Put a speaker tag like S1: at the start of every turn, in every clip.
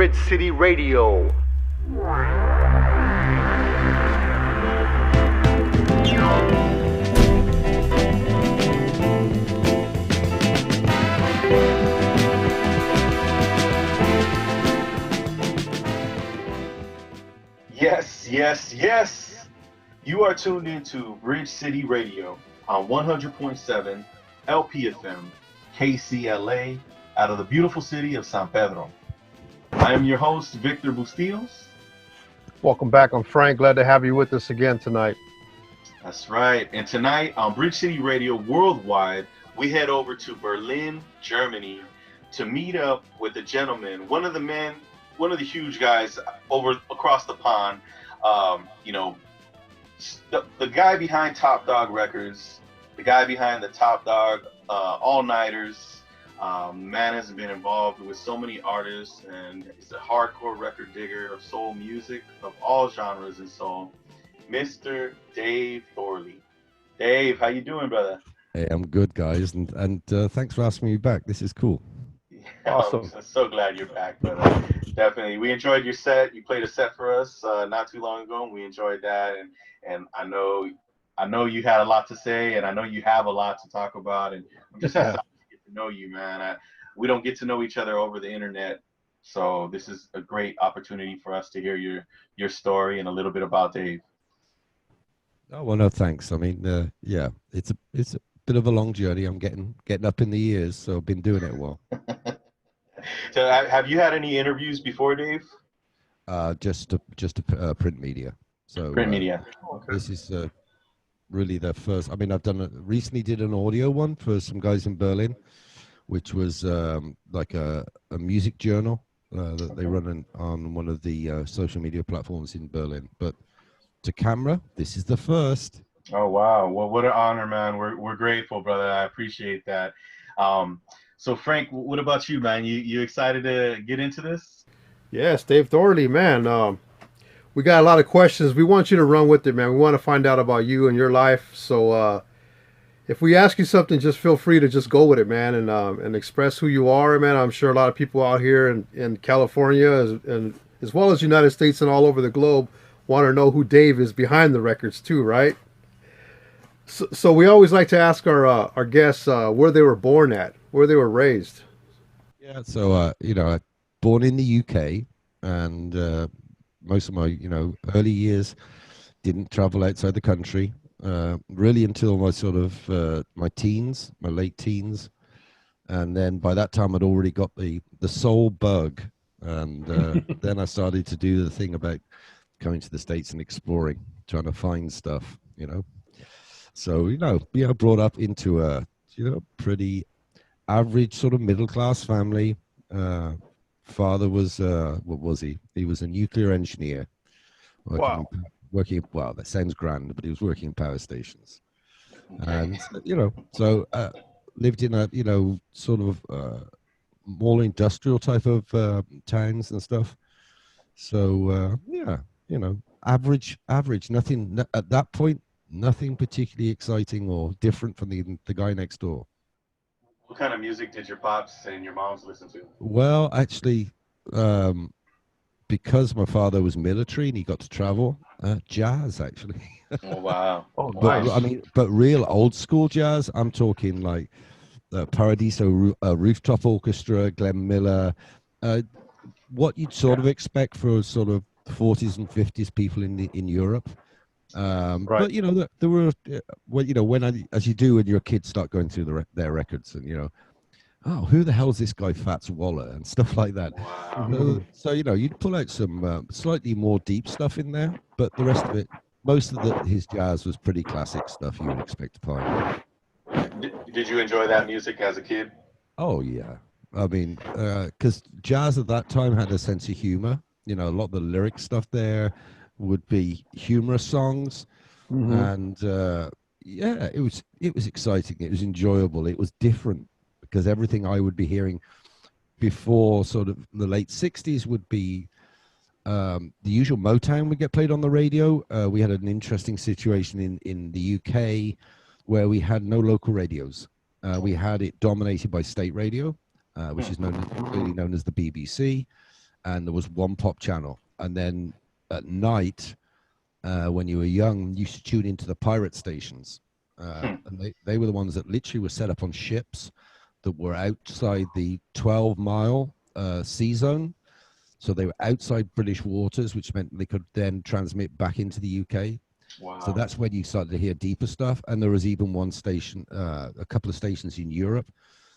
S1: Bridge City Radio.
S2: Yes, yes, yes. You are tuned into Bridge City Radio on 100.7 LPFM KCLA out of the beautiful city of San Pedro. I am your host, Victor Bustillos.
S3: Welcome back. I'm Frank. Glad to have you with us again tonight.
S2: That's right. And tonight on Bridge City Radio Worldwide, we head over to Berlin, Germany to meet up with a gentleman, one of the huge guys over across the pond. The guy behind Top Dog Records, the guy behind the Top Dog All-Nighters. Man has been involved with so many artists, and he's a hardcore record digger of soul music of all genres and soul. Mr. Dave Thorley. Dave, how you doing, brother?
S4: Hey, I'm good, guys, and thanks for asking me back. This is cool.
S3: Awesome.
S2: I'm so glad you're back, brother. Definitely. We enjoyed your set. You played a set for us not too long ago, and we enjoyed that. And I know you had a lot to say, and I know you have a lot to talk about. And I'm just excited to get to know you, man. We don't get to know each other over the internet, so this is a great opportunity for us to hear your story and a little bit about Dave.
S4: Oh well, no thanks. I mean, yeah, it's a bit of a long journey. I'm getting up in the years, so I've been doing it a while.
S2: So, have you had any interviews before, Dave?
S4: Just a print media. So
S2: print media.
S4: Okay. This is really the first. I mean, I've recently did an audio one for some guys in Berlin, which was like a music journal that they run on one of the social media platforms in Berlin. But to camera, this is the first.
S2: Oh wow! Well, what an honor, man. We're grateful, brother. I appreciate that. So Frank, what about you, man? You excited to get into this?
S3: Yes, Dave Thorley, man. We got a lot of questions. We want you to run with it, man. We want to find out about you and your life. So if we ask you something, just feel free to just go with it, man, and express who you are, man. I'm sure a lot of people out here in California, and as well as United States and all over the globe, want to know who Dave is behind the records too, right? So we always like to ask our guests where they were born at, where they were raised.
S4: Yeah, so born in the UK, and most of my early years didn't travel outside the country really until my sort of my late teens, and then by that time I'd already got the soul bug, and then I started to do the thing about coming to the States and exploring, trying to find stuff, So, brought up into a, pretty average sort of middle-class family. Father was, what was he? He was a nuclear engineer.
S3: Wow.
S4: Well, that sounds grand, but he was working in power stations. And, so lived in a, sort of more industrial type of towns and stuff. So, average, nothing, at that point, nothing particularly exciting or different from the guy next door.
S2: What kind of music did your pops and your moms listen to?
S4: Well, actually, because my father was military and he got to travel, jazz actually.
S2: Oh wow!
S3: Oh,
S4: But,
S3: nice.
S4: but real old school jazz. I'm talking like Paradiso Rooftop Orchestra, Glenn Miller, what you'd sort of expect for sort of 40s and 50s people in Europe.
S3: Right.
S4: But there were as you do when your kids start going through their records, and oh, who the hell is this guy Fats Waller and stuff like that.
S2: Wow.
S4: So you'd pull out some slightly more deep stuff in there, but the rest of it, most of his jazz was pretty classic stuff you would expect to find.
S2: Did you enjoy that music as a kid?
S4: Oh yeah, I mean, because jazz at that time had a sense of humor. A lot of the lyric stuff there would be humorous songs, and it was exciting. It was enjoyable. It was different because everything I would be hearing before sort of the late 60s would be the usual Motown would get played on the radio. We had an interesting situation in the UK where we had no local radios. We had it dominated by state radio, which is really known as the BBC. and there was one pop channel. And then at night, when you were young, you used to tune into the pirate stations. And they were the ones that literally were set up on ships that were outside the 12-mile sea zone. So they were outside British waters, which meant they could then transmit back into the UK.
S2: Wow.
S4: So that's when you started to hear deeper stuff. And there was even one station, a couple of stations in Europe.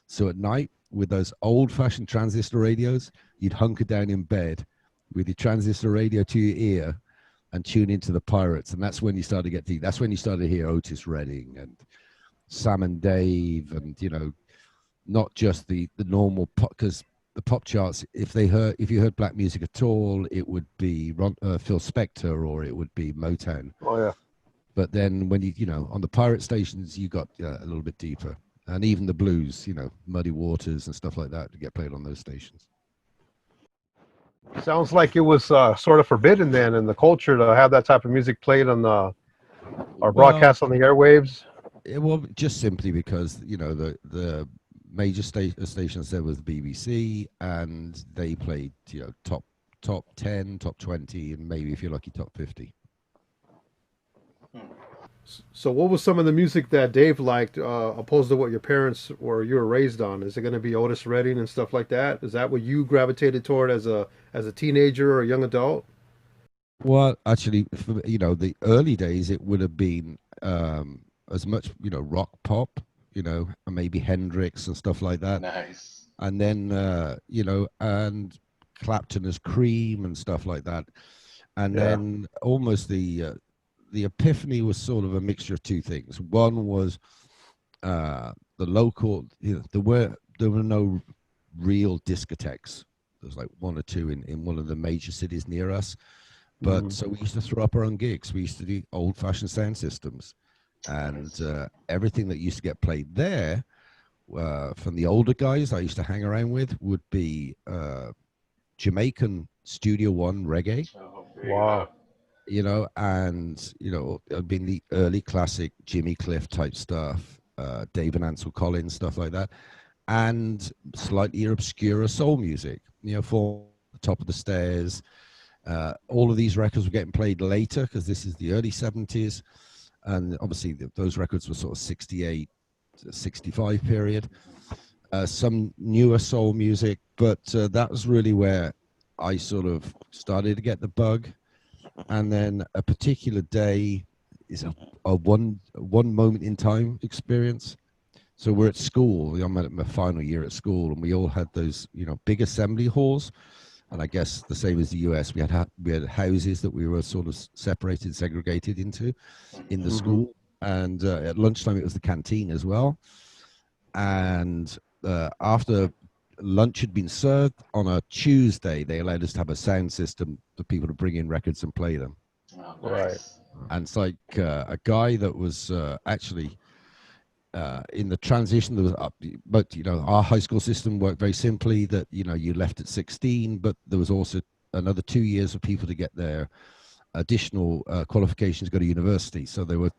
S4: So at night, with those old-fashioned transistor radios, you'd hunker down in bed with your transistor radio to your ear and tune into the pirates. And that's when you started to get deep. That's when you started to hear Otis Redding and Sam and Dave, and not just the normal pop, because the pop charts, if you heard black music at all, it would be Phil Spector, or it would be Motown.
S3: Oh yeah.
S4: But then when on the pirate stations, you got a little bit deeper, and even the blues, Muddy Waters and stuff like that, to get played on those stations.
S3: Sounds like it was sort of forbidden then in the culture to have that type of music played on our broadcast on the airwaves.
S4: Well, just simply because the major stations there was the BBC, and they played top 10, top 20, and maybe if you're lucky top 50.
S3: So what was some of the music that Dave liked, opposed to what your parents or you were raised on? Is it going to be Otis Redding and stuff like that? Is that what you gravitated toward as a teenager or a young adult?
S4: Well, actually, for, the early days, it would have been as much rock pop, and maybe Hendrix and stuff like that.
S2: Nice.
S4: And then and Clapton as Cream and stuff like that. And then almost the epiphany was sort of a mixture of two things. One was the local, there were no real discotheques. There was like one or two in one of the major cities near us. But so we used to throw up our own gigs. We used to do old-fashioned sound systems. And everything that used to get played there from the older guys I used to hang around with would be Jamaican Studio One reggae.
S2: Oh,
S3: wow.
S4: And it'd been the early classic Jimmy Cliff type stuff, Dave and Ansel Collins, stuff like that, and slightly obscure soul music, For the Top of the Stairs. All of these records were getting played later because this is the early 70s. And obviously those records were sort of 68 to 65 period. Some newer soul music, but that was really where I sort of started to get the bug. And then a particular day is a one moment in time experience. So we're at school. I'm at my final year at school, and we all had those, big assembly halls. And I guess the same as the US, we had houses that we were sort of separated, segregated into in the school. And at lunchtime, it was the canteen as well. And after lunch had been served on a Tuesday, they allowed us to have a sound system for people to bring in records and play them.
S2: Oh,
S3: Right.
S2: nice.
S4: And it's like a guy that was actually in the transition. There was, but our high school system worked very simply. That you left at 16, but there was also another 2 years for people to get their additional qualifications to go to university. So they were,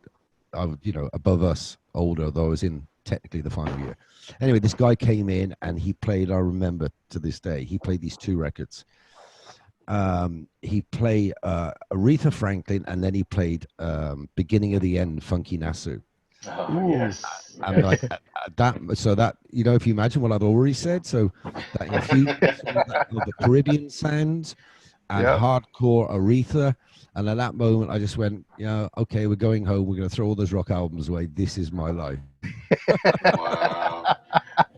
S4: above us, older, though I was in technically the final year. Anyway, this guy came in and he played, I remember to this day, he played these two records. He played Aretha Franklin, and then he played Beginning of the End, Funky Nassau.
S2: Oh, yes.
S4: I'm like that. So that if you imagine what I've already said, so that the Caribbean sounds and hardcore Aretha, and at that moment I just went, okay, we're going home. We're going to throw all those rock albums away. This is my life.
S2: Wow.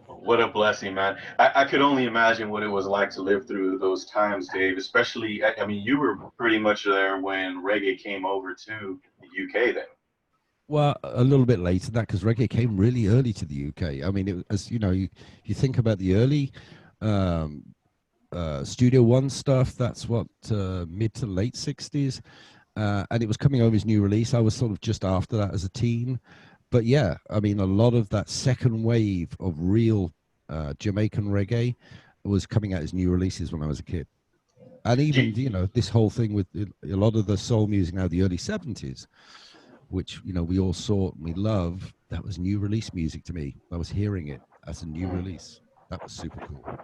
S2: What a blessing, man. I could only imagine what it was like to live through those times, Dave, especially, I mean, you were pretty much there when reggae came over to the UK then.
S4: Well, a little bit later than that, because reggae came really early to the UK. I mean, you think about the early Studio One stuff, that's what, mid to late 60s. And it was coming over as new release. I was sort of just after that as a teen. But yeah, I mean, a lot of that second wave of real Jamaican reggae was coming out as new releases when I was a kid. And even, this whole thing with a lot of the soul music now, the early 70s, which, we all saw and we love, that was new release music to me. I was hearing it as a new release. That was super cool.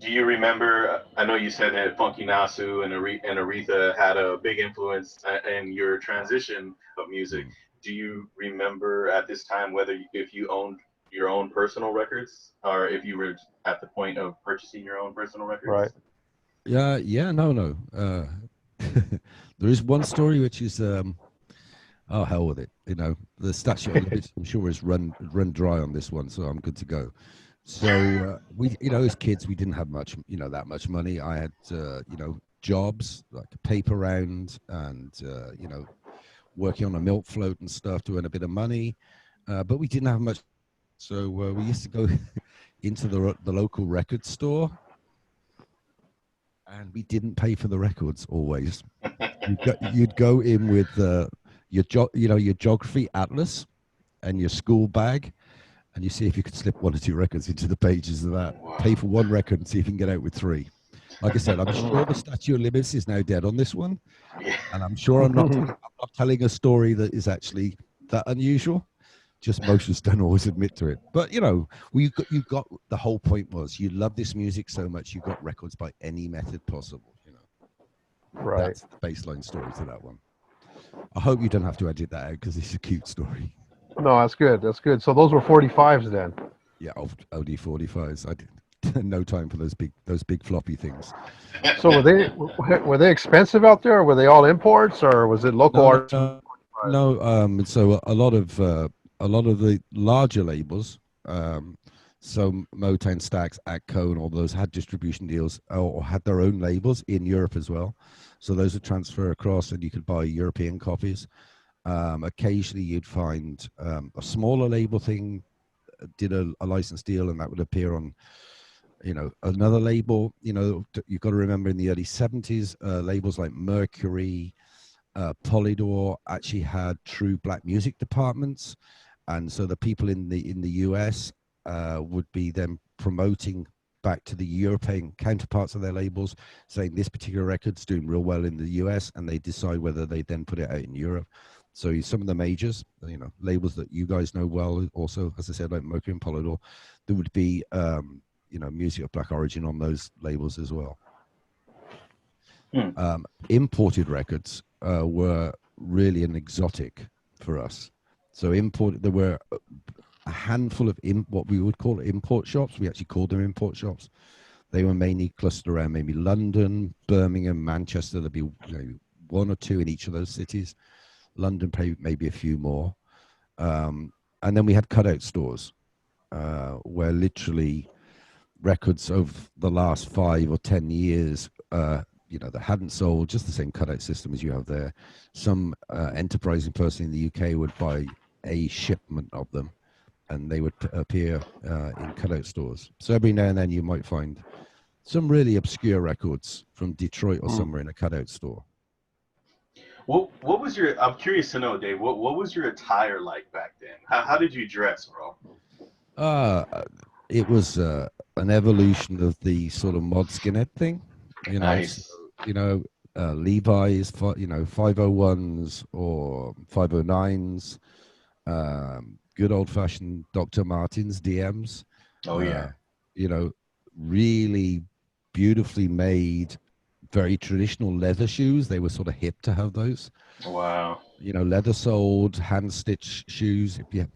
S2: Do you remember? I know you said that Funky Nasu and Aretha had a big influence in your transition of music.
S4: Mm.
S2: Do you remember at this time whether if you owned your own personal records or if you were at the point of purchasing your own personal
S3: Right.
S2: records?
S4: Yeah, yeah, no, no. There is one story which is oh hell with it. You know, the statute of limits I'm sure is run dry on this one, so I'm good to go. So we, you know, as kids we didn't have much, you know, that much money. I had you know, jobs like a paper round and you know, working on a milk float and stuff to earn a bit of money, but we didn't have much. So we used to go into the local record store, and we didn't pay for the records always. You'd go in with you know, your geography atlas and your school bag, and you see if you could slip one or two records into the pages of that.
S2: Wow.
S4: Pay for one record and see if you can get out with three. Like I said, I'm sure the
S3: Mm.
S4: statute of limits is now dead on this one,
S2: Yeah.
S4: and I'm sure I'm not telling a story that is actually that unusual. Just most of us don't always admit to it. But you know, you got the whole point was you love this music so much you got records by any method possible. You know,
S3: Right.
S4: that's the baseline story to that one. I hope you don't have to edit that out because it's a cute story.
S3: No, that's good. That's good. So those were 45s then.
S4: Yeah, OD 45s. I did no time for those big floppy things.
S3: So were they expensive out there, or were they all imports, or was it local
S4: No,
S3: artists?
S4: no, no. So a lot of the larger labels, so Motown, Stax, Atco, and all those had distribution deals or had their own labels in Europe as well. So those would transfer across, and you could buy European copies. Occasionally, you'd find a smaller label thing did a license deal, and that would appear on, you know, another label. You know, you've got to remember in the early 70s, labels like Mercury, Polydor actually had true black music departments, and so the people in the US would be then promoting back to the European counterparts of their labels, saying this particular record's doing real well in the US, and they decide whether they then put it out in Europe. So some of the majors, you know, labels that you guys know well, also, as I said, like Mercury and Polydor, there would be, you know, music of black origin on those labels as well.
S2: Hmm.
S4: Imported records were really an exotic for us. So there were a handful of what we would call import shops. We actually called them import shops. They were mainly clustered around maybe London, Birmingham, Manchester. There'd be, you know, one or two in each of those cities. London, maybe a few more. And then we had cutout stores where literally records of the last 5 or 10 years, you know, that hadn't sold, just the same cutout system as you have there. Some enterprising person in the UK would buy a shipment of them, and they would appear in cutout stores. So every now and then you might find some really obscure records from Detroit or somewhere in a cutout store.
S2: What was your? I'm curious to know, Dave. What was your attire like back then? How did you dress, bro?
S4: It was an evolution of the sort of mod skinhead thing, you know.
S2: Nice.
S4: So, you know, Levi's, you know, 501s or 509s, good old fashioned Dr. Martens DMs.
S2: Oh yeah.
S4: You know, really beautifully made, very traditional leather shoes. They were sort of hip to have those.
S2: Wow.
S4: You know, leather soled, hand stitched shoes. If you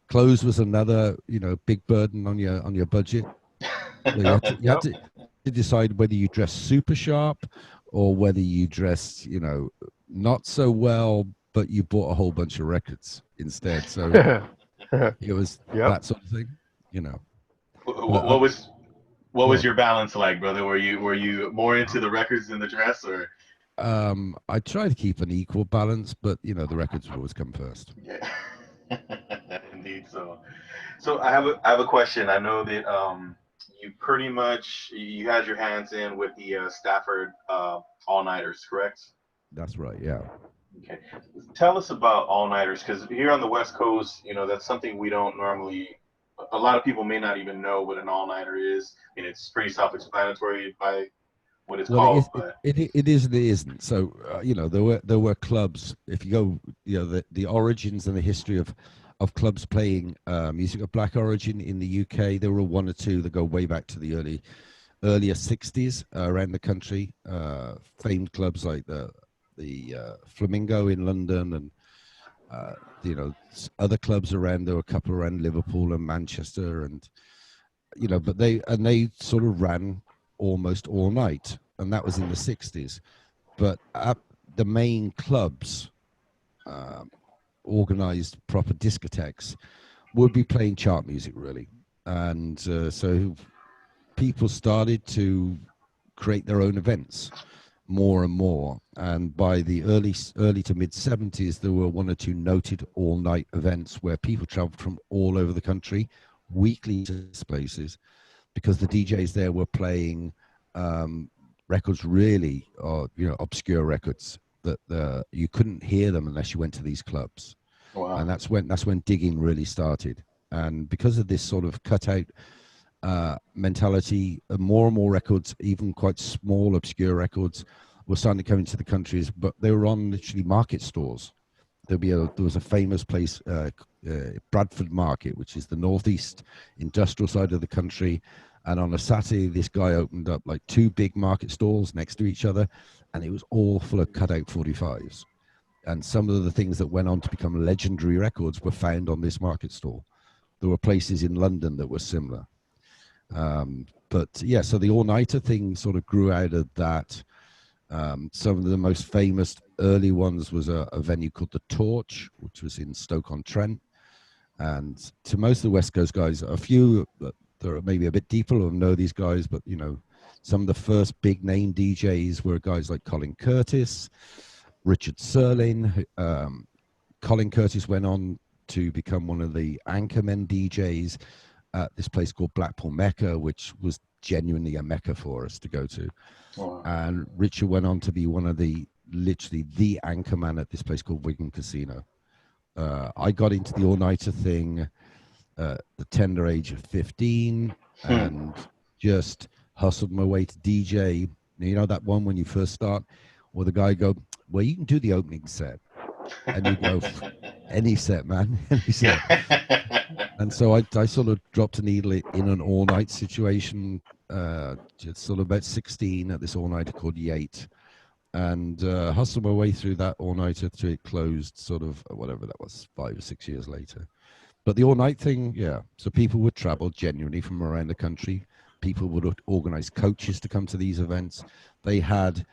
S4: clothes was another, you know, big burden on your budget. So you had to decide whether you dress super sharp or whether you dressed, you know, not so well, but you bought a whole bunch of records instead. So it was that sort of thing, you know.
S2: What was your balance like, brother? Were you more into the records than the dress, or?
S4: I try to keep an equal balance, but you know, the records will always come first.
S2: Yeah. Indeed. So I have a question. I know that you pretty much you had your hands in with the Stafford all-nighters, correct?
S4: That's right. Yeah.
S2: Okay. Tell us about all-nighters, because here on the West Coast, you know, that's something we don't normally. A lot of people may not even know what an all-nighter is, and it's pretty self-explanatory by what it's called.
S4: It is and it isn't. So you know, there were clubs. If you go, you know, the origins and the history of clubs playing music of black origin in the UK, there were one or two that go way back to the early earlier 60s around the country. Famed clubs like the Flamingo in London, and other clubs around. There were a couple around Liverpool and Manchester, and but they sort of ran almost all night, and that was in the 60s. But at the main clubs, organized proper discotheques, would be playing chart music, really. And so people started to create their own events more and more. And by the early to mid 70s, there were one or two noted all-night events where people traveled from all over the country weekly to these places, because the DJs there were playing records, really, obscure records that you couldn't hear them unless you went to these clubs.
S2: Wow.
S4: And that's when digging really started. And because of this sort of cutout mentality, more and more records, even quite small, obscure records, were starting to come into the countries, but they were on literally market stores. There was a famous place, Bradford Market, which is the northeast industrial side of the country. And on a Saturday, this guy opened up like two big market stalls next to each other, and it was all full of cutout 45s. And some of the things that went on to become legendary records were found on this market stall. There were places in London that were similar. But yeah, so the all-nighter thing sort of grew out of that. Some of the most famous early ones was a venue called The Torch, which was in Stoke-on-Trent. And to most of the West Coast guys, a few that are maybe a bit deeper will know these guys, but some of the first big name DJs were guys like Colin Curtis, Richard Serlin. Colin Curtis went on to become one of the anchormen DJs at this place called Blackpool Mecca, which was genuinely a mecca for us to go to.
S2: Wow.
S4: And Richard went on to be one of literally the anchorman at this place called Wigan Casino. I got into the all-nighter thing at the tender age of 15 and just hustled my way to DJ. You know that one when you first start, where the guy go, well, you can do the opening set. And you go, any set, man, any set. And so I sort of dropped a needle in an all-night situation, just sort of about 16 at this all-nighter called Yate, and hustled my way through that all-nighter till it closed sort of, whatever that was, 5 or 6 years later. But the all-night thing, yeah, so people would travel genuinely from around the country. People would organize coaches to come to these events. They had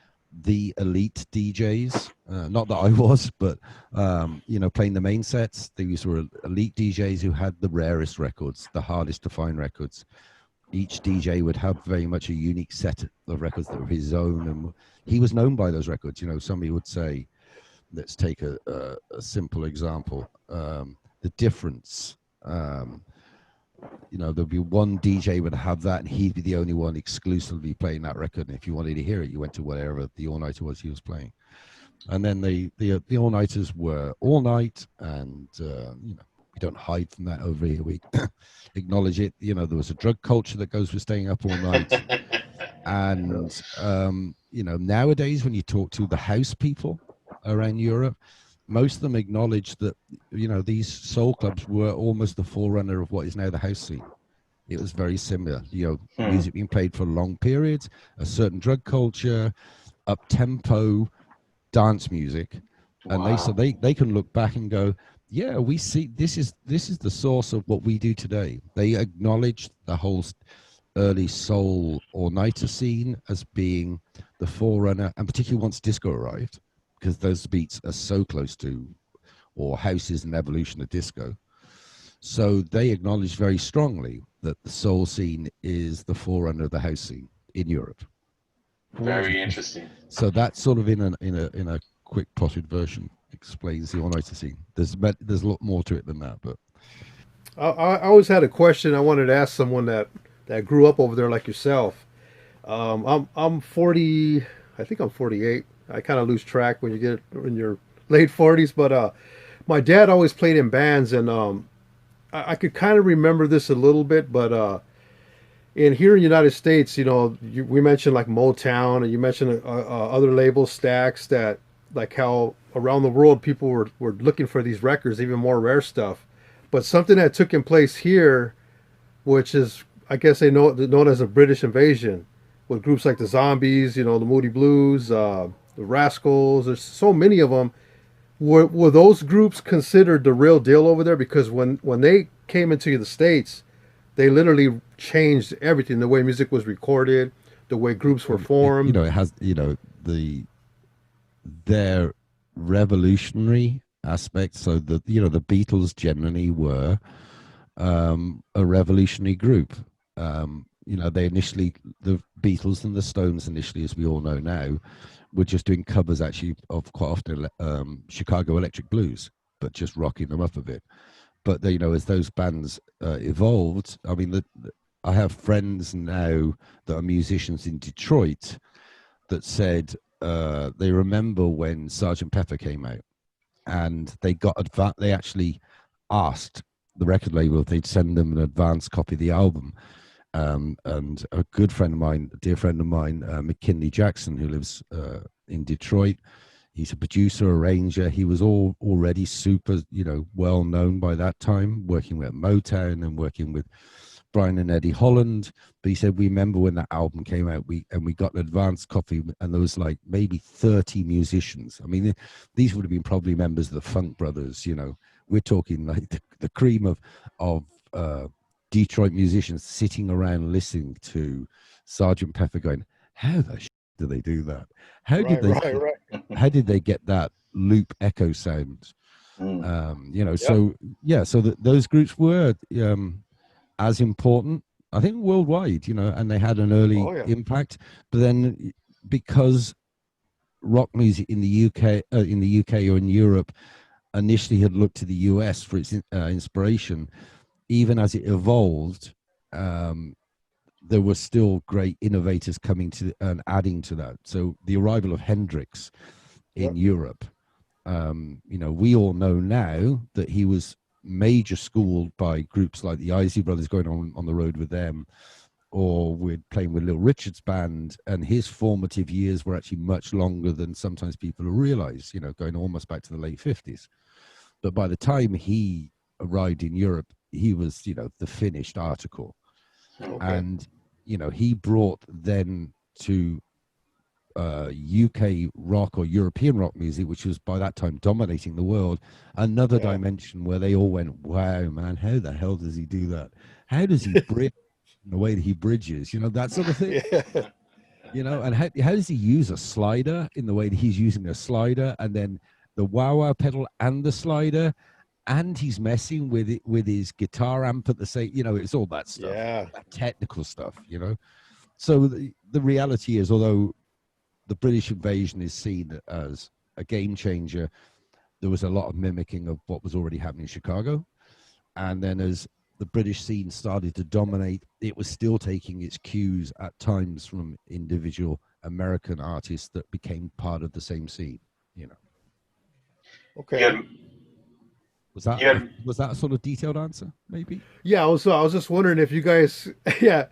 S4: the elite DJs, not that I was, but playing the main sets. These were elite DJs who had the rarest records, the hardest to find records. Each DJ would have very much a unique set of records that were his own, and he was known by those records. Somebody would say, let's take a simple example, The Difference. There'd be one DJ would have that, and he'd be the only one exclusively playing that record. And if you wanted to hear it, you went to whatever the all-nighter was he was playing. And then the all-nighters were all night, and we don't hide from that over here. We acknowledge it. There was a drug culture that goes with staying up all night. And nowadays, when you talk to the house people around Europe, most of them acknowledge that these soul clubs were almost the forerunner of what is now the house scene. It was very similar. Music being played for long periods, a certain drug culture, up tempo dance music, and
S2: Wow.
S4: they can look back and go, yeah, we see this is the source of what we do today. They acknowledge the whole early soul all-nighter scene as being the forerunner, and particularly once disco arrived, because those beats are so close to, or house is an evolution of disco. So they acknowledge very strongly that the soul scene is the forerunner of the house scene in Europe.
S2: Very interesting.
S4: So that sort of in a quick potted version explains the all-nighter scene. There's a lot more to it than that, but
S3: I always had a question I wanted to ask someone that grew up over there like yourself. I'm 40. I think I'm 48. I kind of lose track when you get in your late 40s. But my dad always played in bands, and I could kind of remember this a little bit. But in here in the United States, we mentioned like Motown, and you mentioned other labels, Stax, that like how around the world people were looking for these records, even more rare stuff. But something that took in place here, which is, I guess they know known as a British invasion, with groups like the Zombies, the Moody Blues, the Rascals. There's so many of them. Were those groups considered the real deal over there? Because when they came into the States, they literally changed everything. The way music was recorded, the way groups were formed.
S4: It has, their revolutionary aspect. So the Beatles generally were a revolutionary group. They initially, the Beatles and the Stones initially, as we all know now, were just doing covers actually of quite often Chicago Electric Blues, but just rocking them up a bit. But as those bands evolved, I mean, I have friends now that are musicians in Detroit that said they remember when Sergeant Pepper came out, and they actually asked the record label if they'd send them an advance copy of the album. And a good friend of mine, a dear friend of mine, McKinley Jackson, who lives in Detroit, he's a producer, arranger. He was already super, well known by that time, working with Motown and working with Brian and Eddie Holland. But he said, we remember when that album came out, we got an advance copy, and there was like maybe 30 musicians. I mean, these would have been probably members of the Funk Brothers. We're talking like the cream of Detroit musicians sitting around listening to Sergeant Pepper, going, "How the do they do that? How did how did they get that loop echo sound?"
S3: Yep.
S4: So those groups were as important, I think, worldwide, and they had an early impact. But then, because rock music in the UK or in Europe initially had looked to the US for its inspiration, even as it evolved, there were still great innovators coming to and adding to that. So the arrival of Hendrix in Europe, we all know now that he was major schooled by groups like the Isley Brothers, going on the road with them, or with playing with Little Richard's band, and his formative years were actually much longer than sometimes people realize, going almost back to the late 50s. But by the time he arrived in Europe, he was, the finished article. And, he brought then to UK rock or European rock music, which was by that time dominating the world, another dimension where they all went, wow, man, how the hell does he do that? How does he bridge the way that he bridges, that sort of thing? And how does he use a slider in the way that he's using a slider, and then the wah-wah pedal and the slider, and he's messing with it with his guitar amp at the same, it's all that stuff, that technical stuff, So the reality is, although the British invasion is seen as a game changer, there was a lot of mimicking of what was already happening in Chicago. And then as the British scene started to dominate, it was still taking its cues at times from individual American artists that became part of the same scene,
S3: Okay.
S2: Yeah.
S4: Was that a sort of detailed answer, maybe?
S3: Yeah, I was just wondering if you guys, I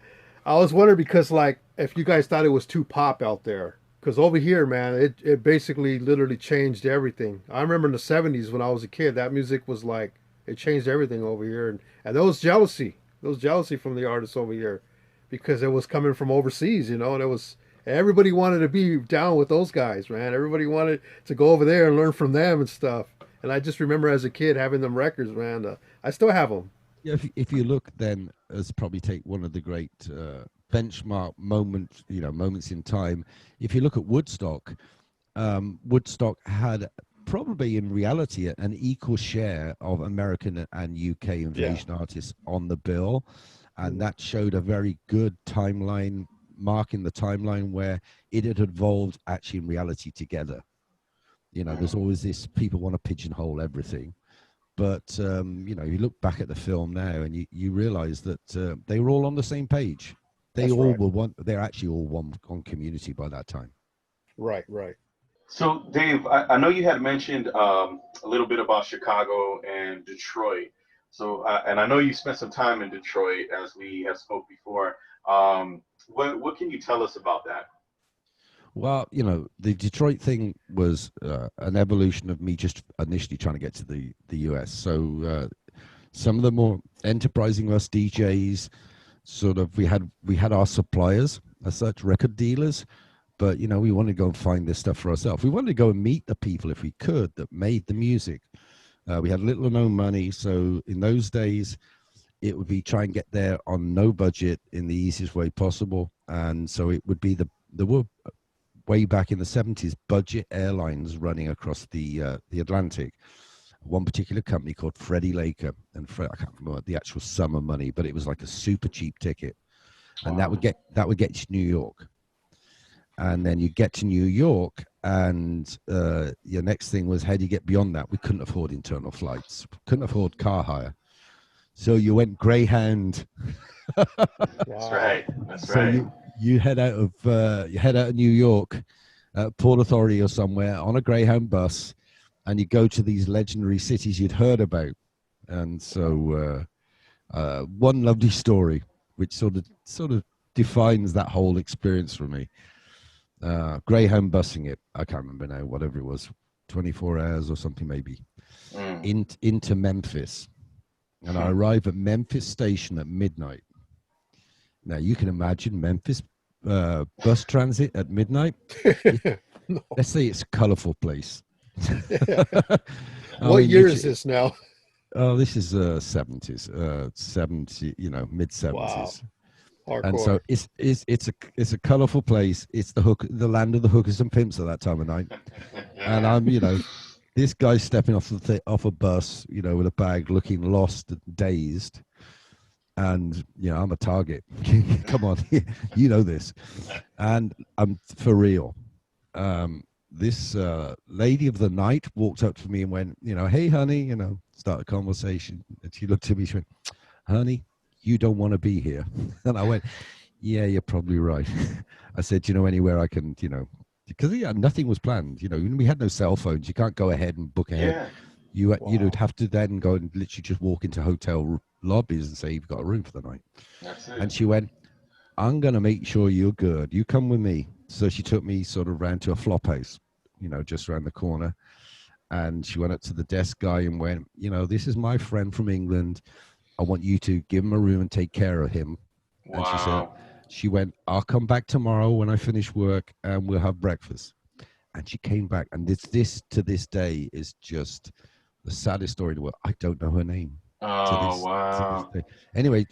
S3: was wondering because, like, if you guys thought it was too pop out there. Because over here, man, it basically literally changed everything. I remember in the 70s when I was a kid, that music was like, it changed everything over here. And there was jealousy. There was jealousy from the artists over here because it was coming from overseas, and it was, everybody wanted to be down with those guys, man. Everybody wanted to go over there and learn from them and stuff. And I just remember as a kid having them records, man. I still have them.
S4: Yeah, if you look then, as probably take one of the great benchmark moments in time. If you look at Woodstock, Woodstock had probably in reality an equal share of American and UK invasion artists on the bill, and that showed a very good timeline, marking the timeline where it had evolved actually in reality together. There's always this, people want to pigeonhole everything. But, you look back at the film now and you realize that they were all on the same page. They're actually all one community by that time.
S3: Right.
S2: So, Dave, I know you had mentioned a little bit about Chicago and Detroit. So, and I know you spent some time in Detroit, as we have spoke before. What can you tell us about that?
S4: Well, the Detroit thing was an evolution of me just initially trying to get to the US. So some of the more enterprising us DJs, sort of, we had our suppliers, as such, record dealers. But you know, we wanted to go and find this stuff for ourselves. We wanted to go and meet the people if we could that made the music. We had little or no money, so in those days, it would be try and get there on no budget in the easiest way possible. And so it would be there were way back in the 70s budget airlines running across the Atlantic. One particular company called Freddie Laker, and I can't remember the actual sum of money, but it was like a super cheap ticket, and that would get you to New York. And then you get to New York, and your next thing was, how do you get beyond that? We couldn't afford internal flights, couldn't afford car hire, so you went Greyhound.
S2: That's right. That's
S4: so
S2: right.
S4: You head out of New York, Port Authority or somewhere on a Greyhound bus, and you go to these legendary cities you'd heard about. And so one lovely story, which sort of defines that whole experience for me. Greyhound busing it, I can't remember now, whatever it was, 24 hours or something maybe, into Memphis. And I arrive at Memphis station at midnight. Now you can imagine Memphis bus transit at midnight.
S3: No.
S4: Let's say it's a colorful place.
S3: What year is this now?
S4: Oh, this is 70s, 70, mid 70s.
S3: Wow. Hardcore.
S4: And so it's a colorful place. It's the land of the hookers and pimps at that time of night. And I'm, this guy's stepping off off a bus, with a bag, looking lost, dazed, and I'm a target. Come on, you know this, and I'm for real. This lady of the night walked up to me and went, hey, honey, start a conversation. And she looked at me, she went, honey, you don't want to be here. And I went, yeah, you're probably right. I said, anywhere I can, because nothing was planned. We had no cell phones. You can't go ahead and book ahead. Yeah. You'd have to then go and literally just walk into hotel lobbies and say you've got a room for the night.
S2: That's it.
S4: And she went, I'm going to make sure you're good. You come with me. So she took me sort of round to a flop house, just around the corner. And she went up to the desk guy and went, this is my friend from England. I want you to give him a room and take care of him.
S2: Wow.
S4: And she went, I'll come back tomorrow when I finish work and we'll have breakfast. And she came back, and this to this day is just the saddest story in the world. I don't know her name.
S2: Wow.
S4: To this day. Anyway,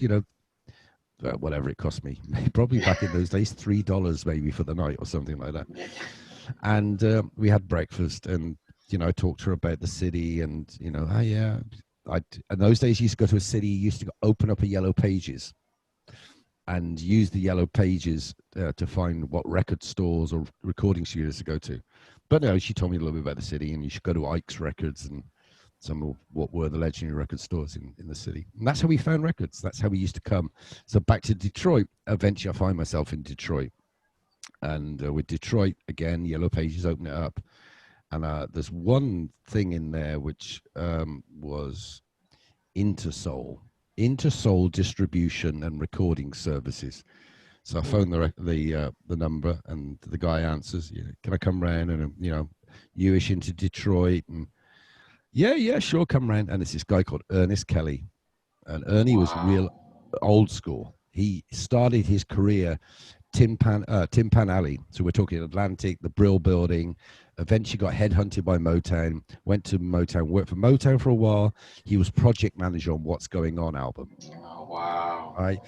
S4: whatever it cost me, probably back in those days, $3 maybe for the night or something like that. And we had breakfast, and I talked to her about the city, and in those days, you used to go to a city, you used to open up a Yellow Pages and use the Yellow Pages to find what record stores or recording studios to go to. But no, she told me a little bit about the city, and you should go to Ike's Records and some of what were the legendary record stores in the city. And that's how we found records. That's how we used to come. So back to Detroit. Eventually, I find myself in Detroit. And with Detroit, again, Yellow Pages open it up. And there's one thing in there which was Intersoul distribution and recording services. So I phoned the number, and the guy answers, can I come round? And newish into Detroit, and yeah, sure, come round. And it's this guy called Ernest Kelly, and Ernie was real old school. He started his career Tin Pan Alley. So we're talking Atlantic, the Brill Building. Eventually got headhunted by Motown, went to Motown, worked for Motown for a while. He was project manager on What's Going On album.
S2: Oh, wow.
S4: Right.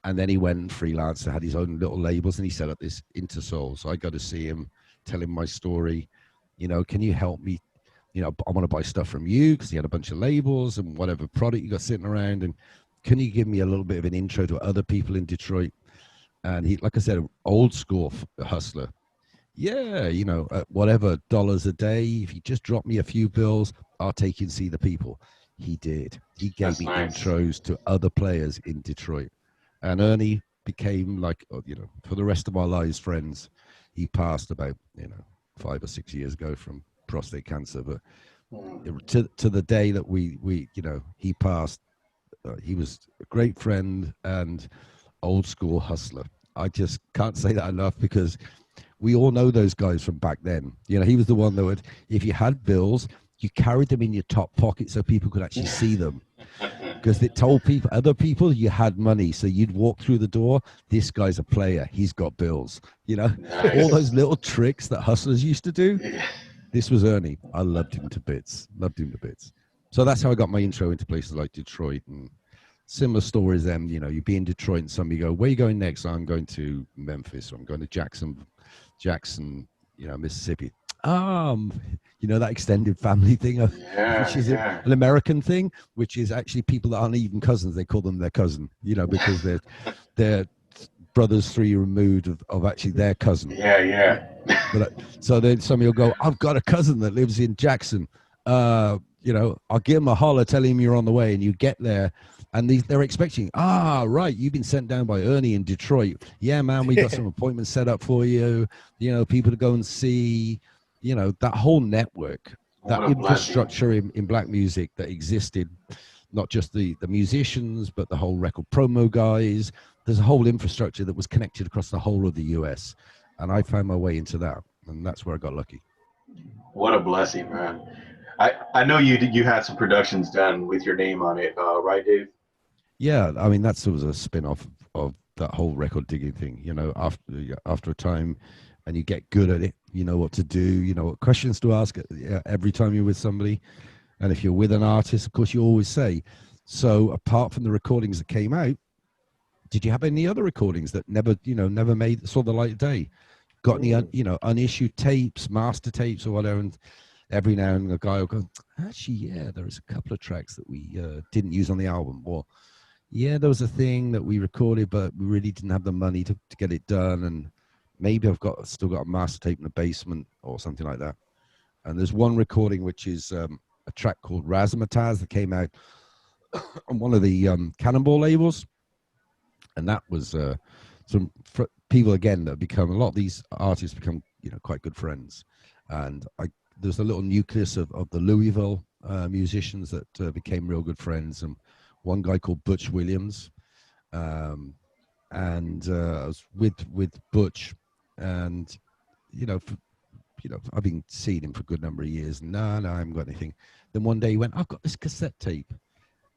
S4: And then he went freelance and had his own little labels, and he set up this Intersoul. So I got to see him, tell him my story. Can you help me? I want to buy stuff from you, because he had a bunch of labels and whatever product you got sitting around. And can you give me a little bit of an intro to other people in Detroit? And he, like I said, old school hustler. Yeah, whatever, dollars a day. If you just drop me a few bills, I'll take you and see the people. He did. He gave me intros to other players in Detroit. And Ernie became for the rest of our lives, friends. He passed about, 5 or 6 years ago from prostate cancer. But to the day that he passed, he was a great friend and old school hustler. I just can't say that enough, because we all know those guys from back then. He was the one that would, if you had bills, you carried them in your top pocket so people could actually see them. because it told people, other people, you had money. So you'd walk through the door. This guy's a player. He's got bills. You know, all
S2: Nice.
S4: those little tricks that hustlers used to do.
S2: Yeah.
S4: This was Ernie. I loved him to bits. Loved him to bits. So that's how I got my intro into places like Detroit and similar stories. Then, you know, you'd be in Detroit and somebody go, "Where are you going next?" "I'm going to Memphis. Or I'm going to Jackson, you know, Mississippi." You know, that extended family thing, which is an American thing, which is actually people that aren't even cousins. They call them their cousin, you know, because they're brothers 3 removed of actually their cousin.
S2: Yeah.
S4: But so then somebody will go, "I've got a cousin that lives in Jackson. You know, I'll give him a holler, tell him you're on the way," and you get there, and they're expecting, right, you've been sent down by Ernie in Detroit. Yeah, man, we got some appointments set up for you. You know, people to go and see. You know, that whole network, that infrastructure in black music that existed, not just the musicians, but the whole record promo guys. There's a whole infrastructure that was connected across the whole of the US. And I found my way into that. And that's where I got lucky.
S2: What a blessing, man. I know you had some productions done with your name on it, right, Dave?
S4: Yeah, I mean, that was a spin-off of that whole record digging thing. You know, after a time, and you get good at it, you know what to do, you know what questions to ask every time you're with somebody. And if you're with an artist, of course, you always say, so apart from the recordings that came out, did you have any other recordings that never saw the light of day? Got any, unissued tapes, master tapes or whatever? And every now and then a guy will go, "Actually, yeah, there was a couple of tracks that we didn't use on the album." Or, "Yeah, there was a thing that we recorded, but we really didn't have the money to get it done. And maybe I've still got a master tape in the basement," or something like that. And there's one recording, which is a track called Razzmatazz that came out on one of the Cannonball labels. And that was some people, again, that become, a lot of these artists become, you know, quite good friends. And there's a little nucleus of the Louisville musicians that became real good friends. And one guy called Butch Williams. And I was with Butch, and I've been seeing him for a good number of years. No, I haven't got anything. Then one day he went, "I've got this cassette tape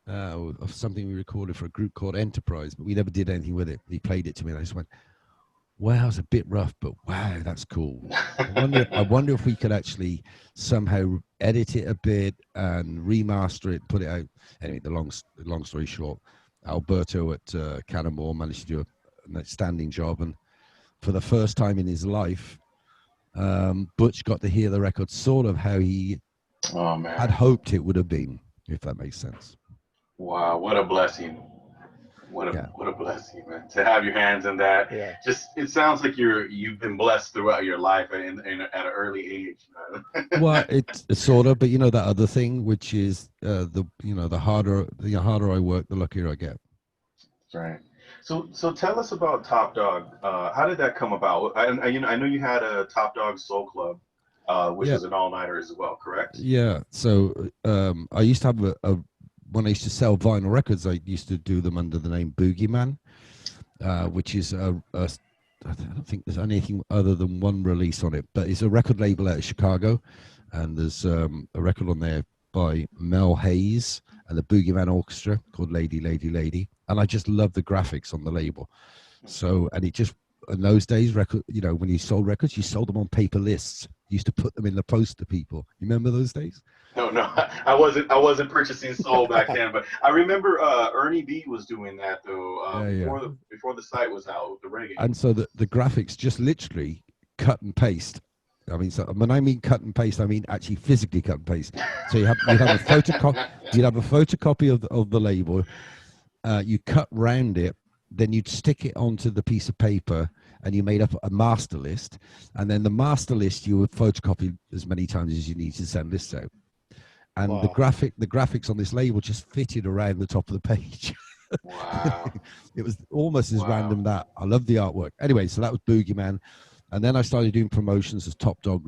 S4: of something we recorded for a group called Enterprise, but we never did anything with it." He played it to me, and I just went, "Wow, it's a bit rough, but wow, that's cool." I wonder if we could actually somehow edit it a bit and remaster it, put it out. Anyway, the long story short, Alberto at Cannonball managed to do an outstanding job, and for the first time in his life, Butch got to hear the record sort of how he had hoped it would have been, if that makes sense.
S2: Wow, what a blessing. What a blessing, man, to have your hands in that.
S3: Yeah.
S2: Just, it sounds like you've been blessed throughout your life at an early age, man.
S4: Well, it's sort of, but you know that other thing, which is the harder I work, the luckier I get.
S2: Right. So tell us about Top Dog. How did that come about? I know you had a Top Dog Soul Club, which is an all-nighter as well, correct?
S4: Yeah. So I used to have when I used to sell vinyl records, I used to do them under the name Boogeyman, which is I don't think there's anything other than one release on it, but it's a record label out of Chicago, and there's a record on there by Mel Hayes and the Boogeyman Orchestra called Lady, Lady, Lady. And I just love the graphics on the label. So, and it just, in those days, when you sold records, you sold them on paper lists. You used to put them in the post to people. You remember those days?
S2: No, I wasn't purchasing soul back then, but I remember Ernie B was doing that though. Before the site was out with the reggae.
S4: And so the graphics just literally cut and paste. I mean, so when I mean cut and paste, I mean actually physically cut and paste. So you'd have a photocopy. You'd have a photocopy of the label. You cut round it, then you'd stick it onto the piece of paper, and you made up a master list. And then the master list you would photocopy as many times as you need to send lists out. And wow. the graphics on this label just fitted around the top of the page.
S2: Wow.
S4: It was almost as random that. I love the artwork. Anyway, so that was Boogeyman. And then I started doing promotions as Top Dog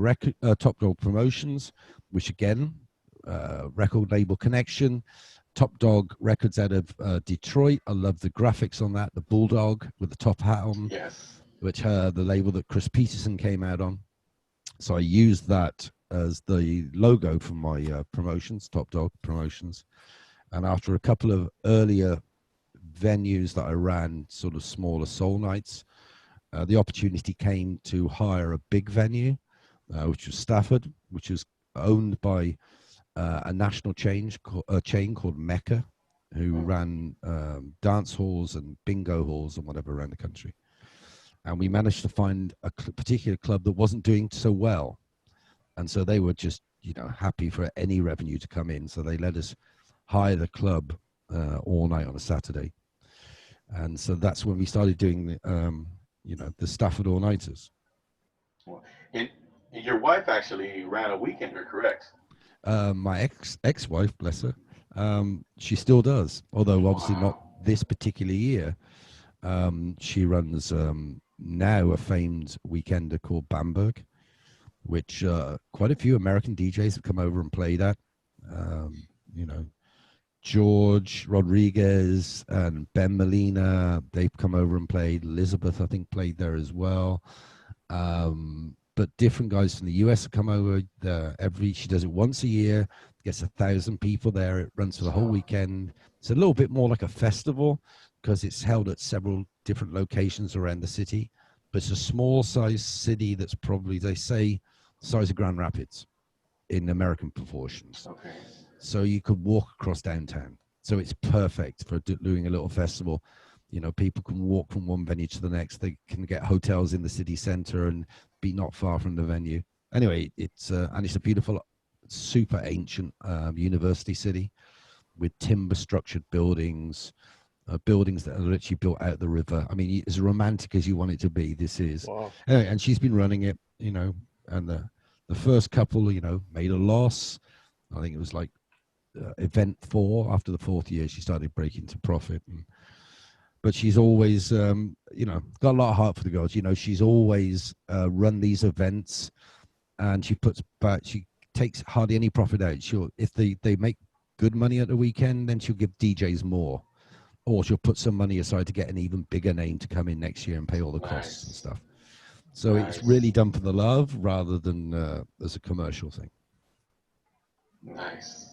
S4: Promotions, which again, record label connection. Top Dog Records out of Detroit. I love the graphics on that. The bulldog with the top hat on.
S2: Yes.
S4: Which the label that Chris Peterson came out on. So I used that as the logo for my promotions, Top Dog Promotions. And after a couple of earlier venues that I ran, sort of smaller soul nights, the opportunity came to hire a big venue, which was Stafford, which was owned by a national chain called Mecca, who ran dance halls and bingo halls and whatever around the country. And we managed to find a particular club that wasn't doing so well. And so they were just, happy for any revenue to come in. So they let us hire the club all night on a Saturday. And so that's when we started doing the Stafford all-nighters.
S2: Well, and your wife actually ran a weekender, correct?
S4: My ex-wife, bless her, she still does, although obviously not
S2: Wow.
S4: this particular year. She runs now a famed weekender called Bamberg, which quite a few American DJs have come over and played at. You know, George Rodriguez and Ben Molina, they've come over and played. Elizabeth, I think, played there as well. But different guys from the US have come over. She does it once a year, gets 1,000 people there. It runs for the whole weekend. It's a little bit more like a festival because it's held at several different locations around the city. But it's a small size city that's probably, they say, the size of Grand Rapids in American proportions.
S2: Okay.
S4: So you could walk across downtown. So it's perfect for doing a little festival. People can walk from one venue to the next. They can get hotels in the city center and be not far from the venue. Anyway, it's a beautiful, super ancient university city with timber structured buildings, buildings that are literally built out the river. I mean, as romantic as you want it to be, this is.
S3: Wow.
S4: Anyway, and she's been running it, and the first couple, made a loss. I think it was like event 4. After the 4th year, she started breaking to profit. But she's always, got a lot of heart for the girls. She's always run these events, and she takes hardly any profit out. If they make good money at the weekend, then she'll give DJs more, or she'll put some money aside to get an even bigger name to come in next year and pay all the costs and stuff. So it's really done for the love rather than as a commercial thing.
S2: Nice.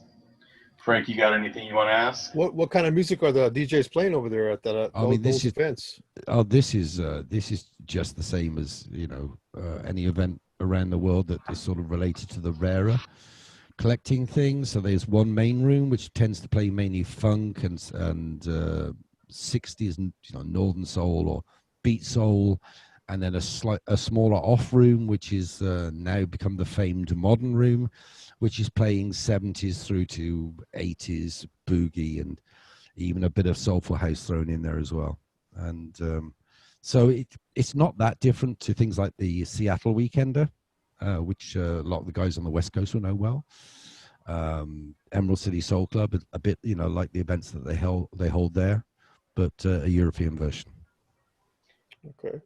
S2: Frank, you got anything you want to ask?
S3: What kind of music are the DJs playing over there at those events?
S4: This is just the same as any event around the world that is sort of related to the rarer collecting things. So there's one main room which tends to play mainly funk and 60s, northern soul or beat soul, and then a smaller off room which is now become the famed modern room, which is playing 70s through to 80s boogie and even a bit of soulful house thrown in there as well. And so it's not that different to things like the Seattle Weekender, which a lot of the guys on the West Coast will know well. Emerald City Soul Club, a bit, like the events that they hold there, but a European version.
S3: Okay.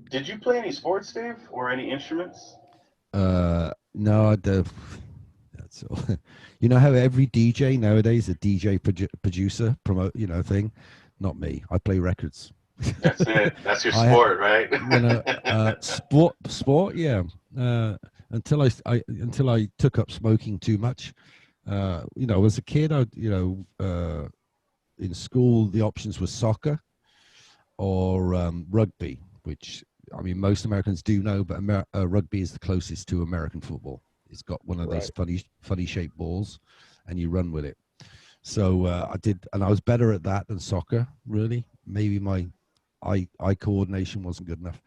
S2: Did you play any sports, Dave, or any instruments?
S4: No, that's all. You know how every DJ nowadays, a DJ producer promote, thing. Not me. I play records.
S2: That's it. That's your sport, right?
S4: Sport, yeah. Until I took up smoking too much. As a kid, in school the options were soccer or rugby, which I mean most Americans do know, but rugby is the closest to American football. It's got one of those funny shaped balls, and you run with it. So I did, and I was better at that than soccer. Really, maybe my eye coordination wasn't good enough.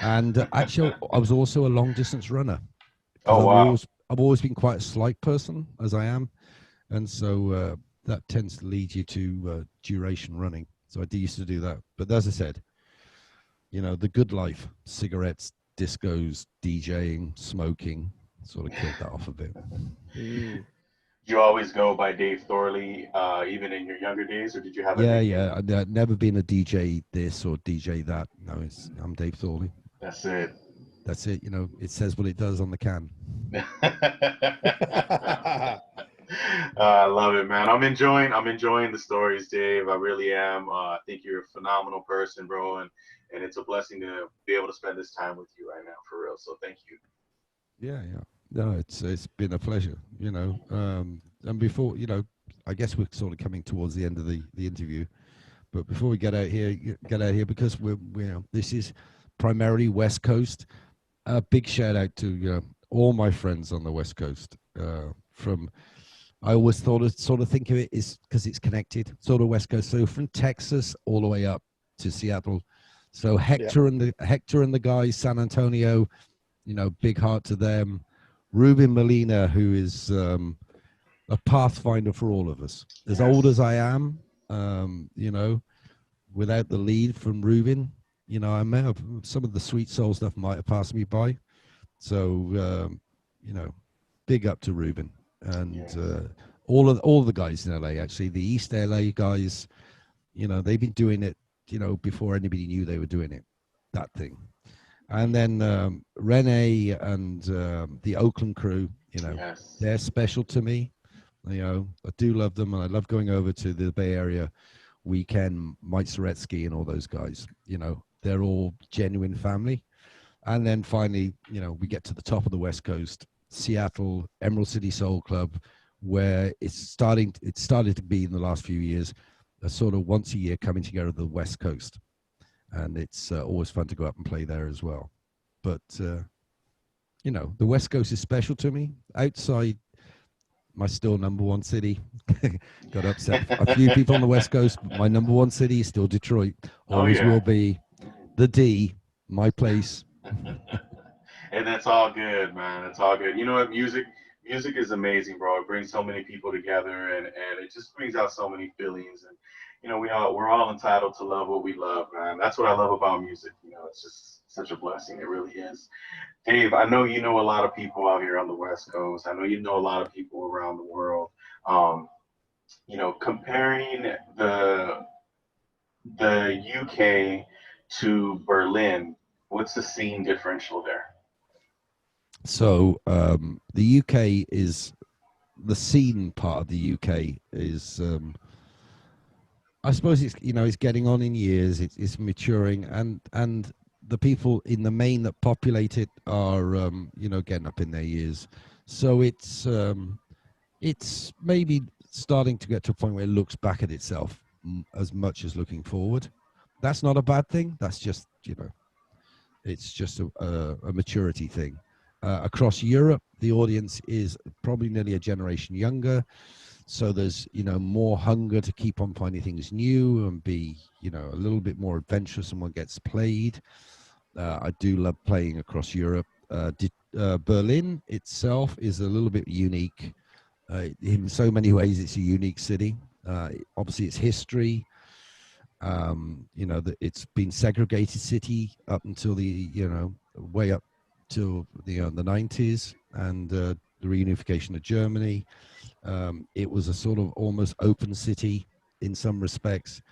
S4: And actually, I was also a long distance runner.
S2: Oh wow!
S4: I've always been quite a slight person, as I am, and so that tends to lead you to duration running. So I used to do that. But as I said, the good life, cigarettes, discos, DJing, smoking, sort of killed that off a bit.
S2: You always go by Dave Thorley, even in your younger days, or did you have a nickname?
S4: Yeah. I've never been a DJ this or DJ that. No, I'm Dave Thorley.
S2: That's it.
S4: That's it. It says what it does on the can.
S2: I love it, man. I'm enjoying the stories, Dave. I really am. I think you're a phenomenal person, bro, and it's a blessing to be able to spend this time with you right now, for real. So thank you.
S4: Yeah. No, it's been a pleasure. And before, I guess we're sort of coming towards the end of the interview. But before we get out here because this is primarily West Coast. A big shout out to all my friends on the West Coast. From I always sort of think of it is because it's connected, sort of West Coast. So from Texas all the way up to Seattle. So Hector and the guys, San Antonio, big heart to them. Ruben Molina, who is a pathfinder for all of us. As old as I am, without the lead from Ruben, I may have some of the sweet soul stuff might have passed me by. So, big up to Ruben and all the guys in LA. Actually, the East LA guys, they've been doing it, before anybody knew they were doing it. That thing. And then Rene and the Oakland crew, they're special to me. I do love them, and I love going over to the Bay Area weekend. Mike Soretsky and all those guys, they're all genuine family. And then finally, we get to the top of the West Coast, Seattle, Emerald City Soul Club, where it started to be in the last few years a sort of once a year coming together of the West Coast. And it's always fun to go up and play there as well. But, the West Coast is special to me. Outside my still number one city, got upset a few people on the West Coast, but my number one city is still Detroit. Always will be. The D, my place.
S2: And that's all good, man. It's all good. You know what? Music is amazing, bro. It brings so many people together, and it just brings out so many feelings. And we're all entitled to love what we love, man. That's what I love about music. It's just such a blessing. It really is. Dave, I know you know a lot of people out here on the West Coast. I know you know a lot of people around the world. Comparing the UK to Berlin, what's the scene differential there?
S4: So the UK is the scene part of the UK is. I suppose it's getting on in years. It's maturing, and the people in the main that populate it are getting up in their years. So it's maybe starting to get to a point where it looks back at itself as much as looking forward. That's not a bad thing. That's just it's just a maturity thing. Across Europe, the audience is probably nearly a generation younger. So there's, more hunger to keep on finding things new and be, a little bit more adventurous in what gets played. I do love playing across Europe. Berlin itself is a little bit unique. In so many ways, it's a unique city. Obviously, it's history. It's been segregated city up until way up till the 90s and the reunification of Germany. It was a sort of almost open city in some respects,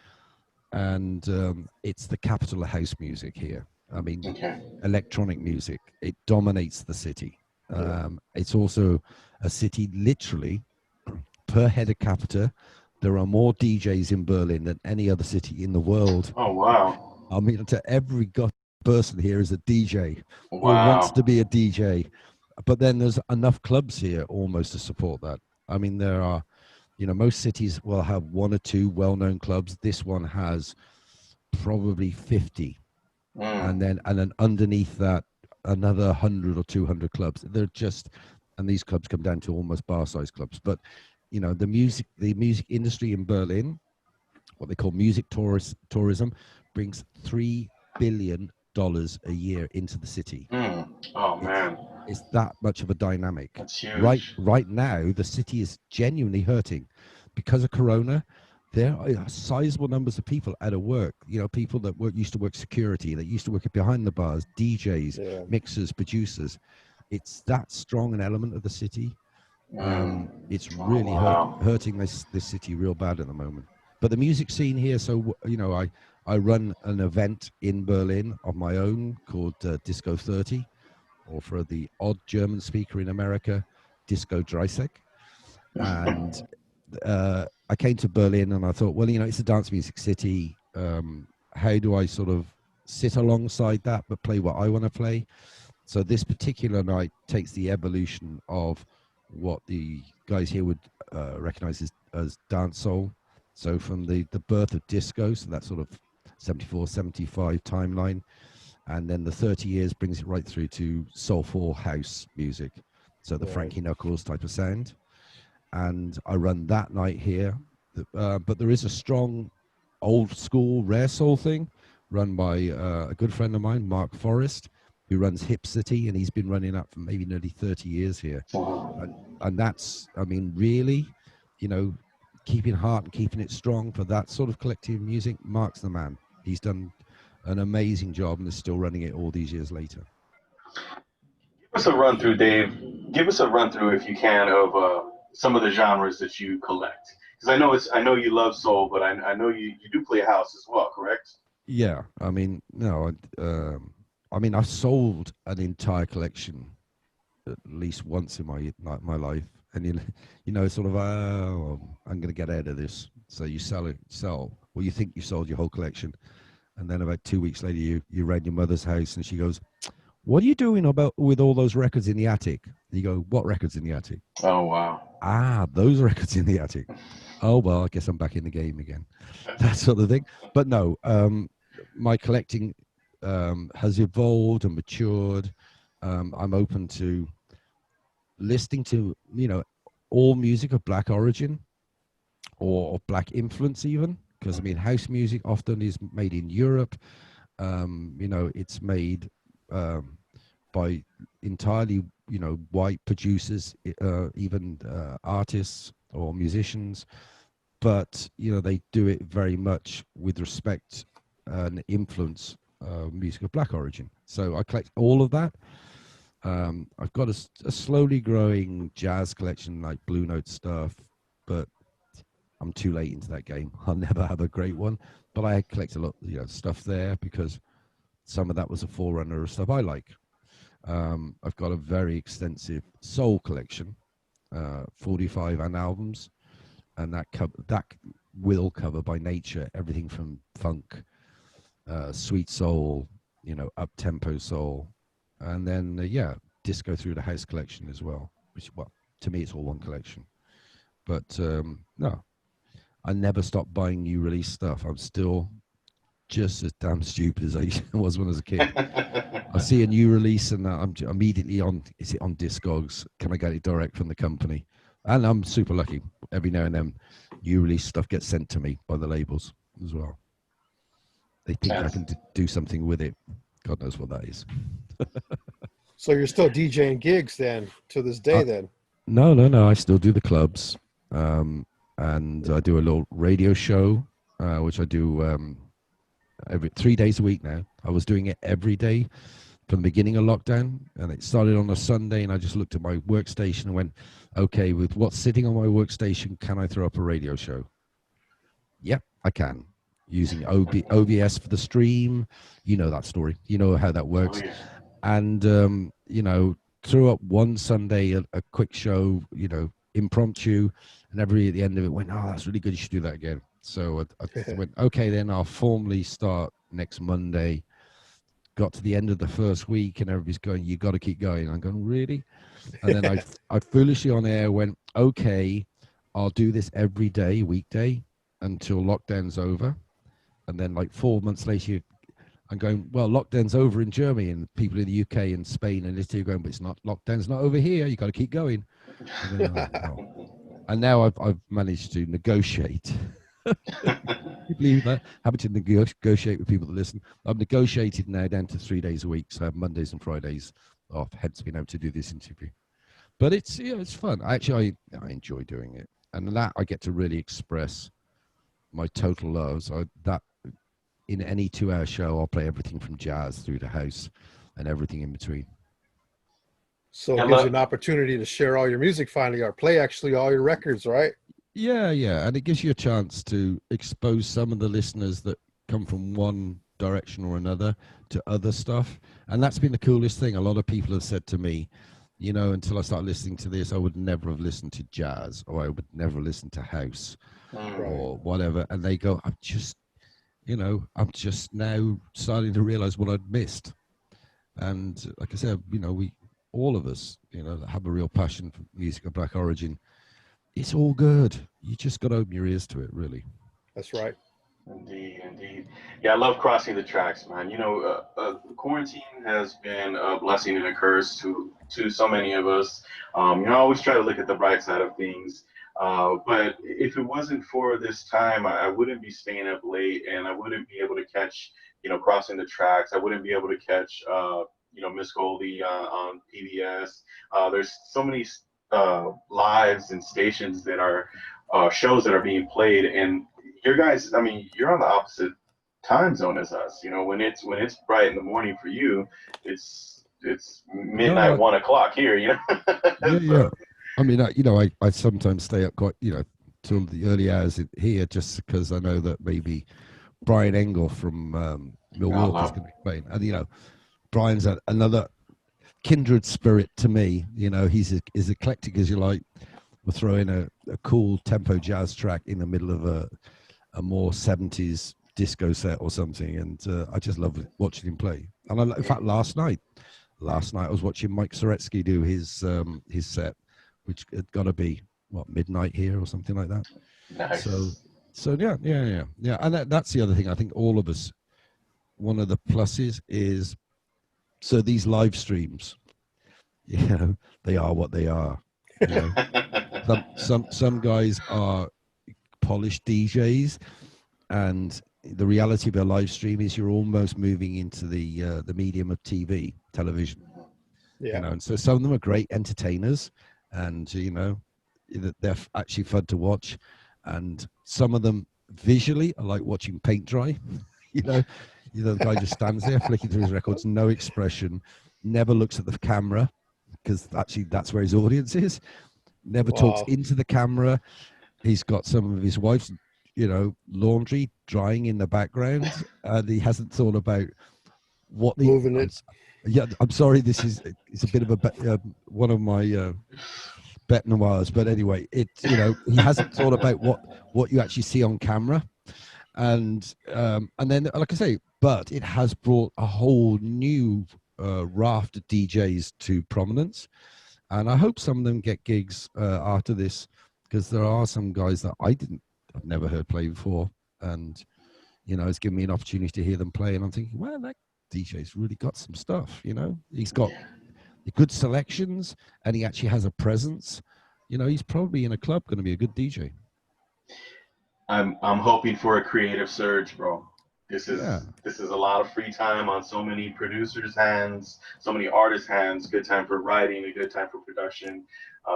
S4: and it's the capital of house music here. I mean, electronic music, it dominates the city. It's also a city, literally, per head of capita, there are more DJs in Berlin than any other city in the world.
S2: Oh, wow.
S4: I mean, to every person here is a DJ or
S2: Wow.
S4: wants to be a DJ. But then there's enough clubs here almost to support that. I mean, there are, most cities will have one or two well-known clubs. This one has probably 50. And then underneath that, another 100 or 200 clubs. They're just, and these clubs come down to almost bar-sized clubs. But, the music industry in Berlin, what they call music tourism, brings $3 billion a year into the city.
S2: Oh, man.
S4: It's that much of a dynamic.
S2: That's huge.
S4: Right now, the city is genuinely hurting because of Corona. There are sizable numbers of people out of work. People that used to work security, that used to work behind the bars, DJs, mixers, producers. It's that strong an element of the city. It's really hurting this city real bad at the moment. But the music scene here, so I run an event in Berlin of my own called Disco 30, or for the odd German speaker in America, Disco Dreisek. And I came to Berlin and I thought, well, it's a dance music city. How do I sort of sit alongside that but play what I want to play? So this particular night takes the evolution of what the guys here would recognize as dance soul. So from the birth of disco, so that sort of 74, 75 timeline, and then the 30 years brings it right through to soulful house music. So the Frankie Knuckles type of sound. And I run that night here. But there is a strong old school rare soul thing run by a good friend of mine, Mark Forrest, who runs Hip City, and he's been running that for maybe nearly 30 years here. And that's, I mean, really, you know, keeping heart and keeping it strong for that sort of collective music. Mark's the man. He's done an amazing job and is still running it all these years later.
S2: Give us a run through, Dave. Give us a run through, if you can, of some of the genres that you collect. Because I know you love soul, but I know you do play house as well, correct?
S4: Yeah, I mean, no, I mean, I've sold an entire collection at least once in my life, and you know, sort of, oh, I'm going to get out of this. So you sell. Well, you think you sold your whole collection, and then about 2 weeks later, you rang your mother's house, and she goes, "What are you doing with all those records in the attic?" And you go, "What records in the attic?"
S2: Oh wow!
S4: Ah, those records in the attic. Oh well, I guess I'm back in the game again. That sort of thing. But no, my collecting has evolved and matured. I'm open to listening to, you know, all music of black origin or black influence even, because I mean house music often is made in Europe. You know, it's made by entirely, you know, white producers, even artists or musicians, but you know, they do it very much with respect and influence music of black origin. So I collect all of that. I've got a slowly growing jazz collection, like Blue Note stuff, but I'm too late into that game. I'll never have a great one, but I collect a lot, you know, stuff there because some of that was a forerunner of stuff I like. I've got a very extensive soul collection, 45 and albums, and that will cover by nature everything from funk, sweet soul, you know, up tempo soul, and then yeah, disco through the house collection as well. Which, well, to me, it's all one collection. But no, I never stop buying new release stuff. I'm still just as damn stupid as I was when I was a kid. I see a new release and I'm immediately on, is it on Discogs? Can I get it direct from the company? And I'm super lucky. Every now and then, new release stuff gets sent to me by the labels as well. They think I can do something with it. God knows what that is.
S3: So you're still DJing gigs then to this day then?
S4: No. I still do the clubs. And I do a little radio show, which I do every 3 days a week now. I was doing it every day from the beginning of lockdown, and it started on a Sunday, and I just looked at my workstation and went, okay, with what's sitting on my workstation, can I throw up a radio show? Yep, I can. Using OBS for the stream. You know that story. You know how that works. Oh, yeah. And, you know, threw up one Sunday, a quick show, you know, impromptu, and everybody at the end of it went, oh, that's really good. You should do that again. So I went, okay, then I'll formally start next Monday. Got to the end of the first week and everybody's going, you got to keep going. I'm going, really? And then I foolishly on air went, okay, I'll do this every day, weekday, until lockdown's over. And then like 4 months later, I'm going, well, lockdown's over in Germany, and people in the UK and Spain and Italy are going, but it's not, lockdown's not over here. You got to keep going. And, then, and now I've managed to negotiate. You believe that? Having to negotiate with people that listen. I've negotiated now down to 3 days a week, so I have Mondays and Fridays off, hence being able to do this interview. But it's, yeah, it's fun. I enjoy doing it, and that I get to really express my total love. So that in any 2-hour show, I'll play everything from jazz through to house and everything in between.
S3: So it gives you an opportunity to share all your music finally, or play actually all your records, right?
S4: Yeah, and it gives you a chance to expose some of the listeners that come from one direction or another to other stuff. And that's been the coolest thing. A lot of people have said to me, you know, until I started listening to this, I would never have listened to jazz, or I would never listen to house or whatever. And they go, I'm just now starting to realize what I'd missed. And like I said, you know, all of us, you know, that have a real passion for music of black origin, it's all good. You just got to open your ears to it, really.
S3: That's right.
S2: Indeed, indeed. Yeah, I love crossing the tracks, man. Quarantine has been a blessing and a curse to so many of us. I always try to look at the bright side of things. But if it wasn't for this time, I wouldn't be staying up late, and I wouldn't be able to catch, crossing the tracks. I wouldn't be able to catch, Miss Goldie on PBS. There's so many lives and stations that are shows that are being played, and your guys, I mean, you're on the opposite time zone as us. When it's bright in the morning for you, it's
S4: No,
S2: midnight 1 o'clock here.
S4: yeah,
S2: So
S4: yeah. I mean, I sometimes stay up quite, till the early hours here just because I know that maybe Brian Engel from
S2: I
S4: Milwaukee is
S2: love.
S4: going to be playing. And, Brian's another kindred spirit to me. He's as eclectic as you like. We'll throw in a cool tempo jazz track in the middle of a more 70s disco set or something. And I just love watching him play. And in fact, last night I was watching Mike Soretsky do his set, which had got to be what, midnight here or something like that. So
S2: Nice.
S4: so yeah, and that's the other thing. I think all of us, one of the pluses is, so these live streams, you know, they are what they are. You know, some guys are polished DJs, and the reality of a live stream is you're almost moving into the medium of television.
S3: Yeah.
S4: And so some of them are great entertainers, and they're actually fun to watch, and some of them visually are like watching paint dry. you know the guy just stands there flicking through his records, no expression, never looks at the camera, because actually that's where his audience is, never talks
S3: Wow.
S4: into the camera. He's got some of his wife's laundry drying in the background, and he hasn't thought about what the
S3: Moving it.
S4: yeah, I'm sorry, this is it's a bit of one of my bet noirs, but anyway, he hasn't thought about what you actually see on camera, and then, like I say, but it has brought a whole new raft of DJs to prominence, and I hope some of them get gigs after this, because there are some guys that I've never heard play before, and it's given me an opportunity to hear them play, and I'm thinking, well, that DJ's really got some stuff. He's got
S2: Yeah.
S4: good selections, and he actually has a presence. He's probably in a club going to be a good DJ.
S2: I'm hoping for a creative surge, bro. This
S4: Yeah.
S2: is this is a lot of free time on so many producers' hands, so many artists' hands. Good time for writing, a good time for production.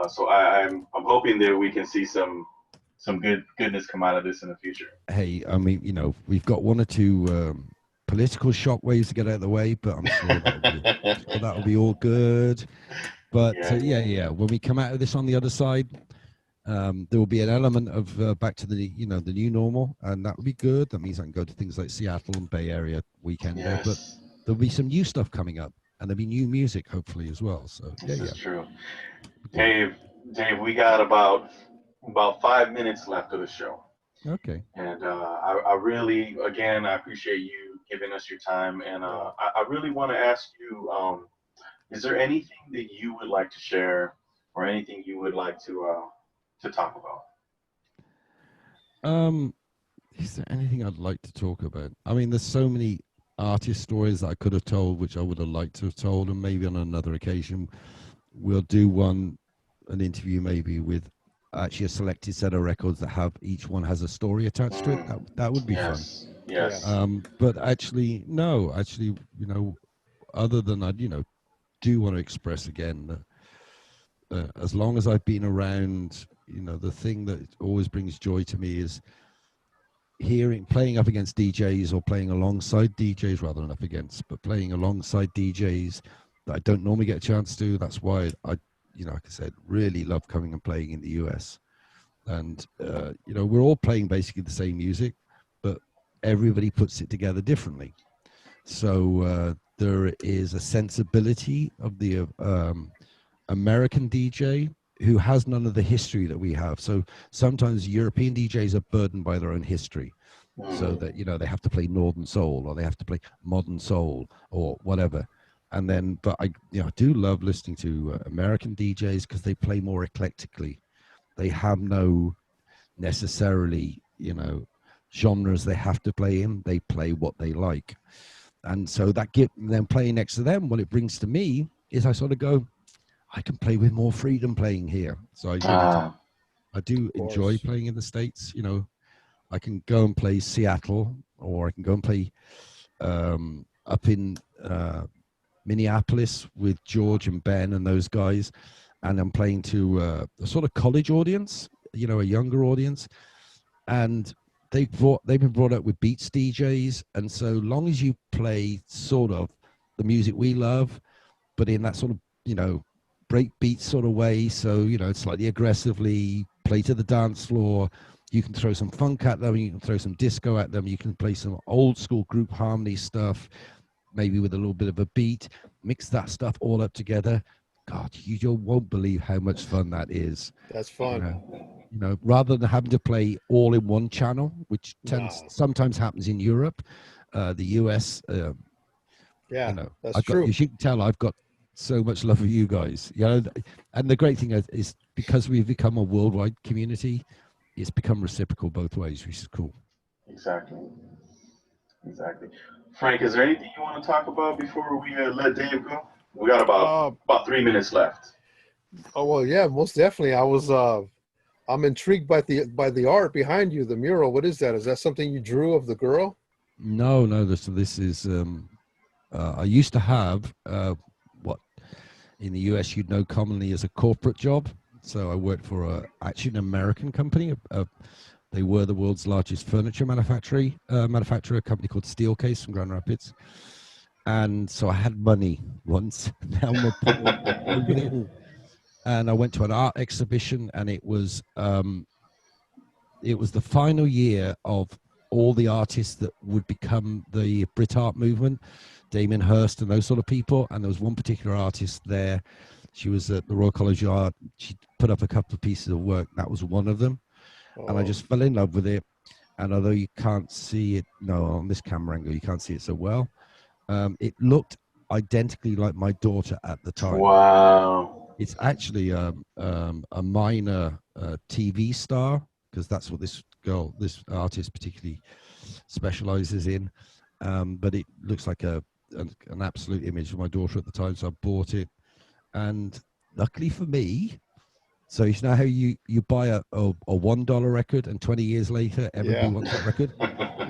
S2: So I'm hoping that we can see some goodness come out of this in the future.
S4: Hey, I mean, we've got one or two political shockwaves to get out of the way, but I'm sure that'll be all good. But
S2: Yeah,
S4: yeah,
S2: yeah.
S4: yeah, when we come out of this on the other side, there will be an element of back to the new normal, and that would be good. That means I can go to things like Seattle and Bay Area weekender, but
S2: Yes,
S4: there'll be some new stuff coming up, and there'll be new music hopefully as well. So yeah,
S2: this
S4: yeah,
S2: is true.
S4: good.
S2: Dave, we got about 5 minutes left of the show.
S4: Okay.
S2: And I really, again, I appreciate you giving us your time. And
S3: Yeah.
S2: I really want to ask you, is there anything that you would like to share, or anything you would like to talk about?
S4: Um, is there anything I'd like to talk about? I mean, there's so many artist stories that I could have told, which I would have liked to have told, and maybe on another occasion we'll do an interview maybe with actually a selected set of records that have each one has a story attached to it.
S2: Mm,
S4: That would be fun.
S2: yes,
S3: Yeah.
S2: yes.
S4: But actually, no, actually, other than I, do want to express again that as long as I've been around, the thing that always brings joy to me is playing up against DJs, or playing alongside DJs rather than up against, but playing alongside DJs that I don't normally get a chance to. That's why I, like I said, really love coming and playing in the US. And we're all playing basically the same music, but everybody puts it together differently. So there is a sensibility of the American DJ who has none of the history that we have. So sometimes European DJs are burdened by their own history. So
S2: Mm,
S4: that, they have to play Northern Soul, or they have to play Modern Soul, or whatever. And then, but I do love listening to American DJs because they play more eclectically. They have no necessarily, genres they have to play in. They play what they like. And so that get them playing next to them, what it brings to me is I sort of go, I can play with more freedom playing here. So
S2: Ah,
S4: I do
S3: Of
S4: enjoy
S3: course.
S4: playing in the States. I can go and play Seattle, or I can go and play up in Minneapolis with George and Ben and those guys. And I'm playing to a sort of college audience, a younger audience. And they've been brought up with Beats DJs. And so long as you play sort of the music we love, but in that sort of, break beat sort of way. So, slightly aggressively play to the dance floor. You can throw some funk at them. You can throw some disco at them. You can play some old school group harmony stuff, maybe with a little bit of a beat. Mix that stuff all up together. God, you won't believe how much fun that is.
S3: That's
S4: You
S3: fun.
S4: know, rather than having to play all in one channel, which
S3: Nah.
S4: sometimes happens in Europe, the US.
S3: Yeah, that's
S4: I've got,
S3: true.
S4: you should tell I've got so much love for you guys. And the great thing is because we've become a worldwide community, it's become reciprocal both ways, which is cool.
S2: exactly. Exactly. Frank, is there anything you want to talk about before we let Dave go? We got
S3: Uh,
S2: about 3 minutes left.
S3: oh well, yeah, most definitely. I'm intrigued by the art behind you, the mural. What is that? Is that something you drew of the girl?
S4: No, this is I used to have what in the US you'd know commonly as a corporate job. So I worked for actually an American company. They were the world's largest furniture manufacturer, a company called Steelcase from Grand Rapids. And so I had money once. Now I'm poor with it. And I went to an art exhibition, and it was the final year of all the artists that would become the Brit art movement, Damien Hirst and those sort of people. And there was one particular artist there. She was at the Royal College of Art. She put up a couple of pieces of work. That was one of them. And I
S3: Oh,
S4: just fell in love with it. And although you can't see it, no, on this camera angle, you can't see it so well. It looked identically like my daughter at the time.
S2: Wow.
S4: It's actually a minor TV star, because that's what this artist particularly specializes in. But it looks like an absolute image of my daughter at the time, so I bought it. And luckily for me, so you know how you buy a $1 record, and 20 years later everybody
S3: yeah,
S4: wants that record.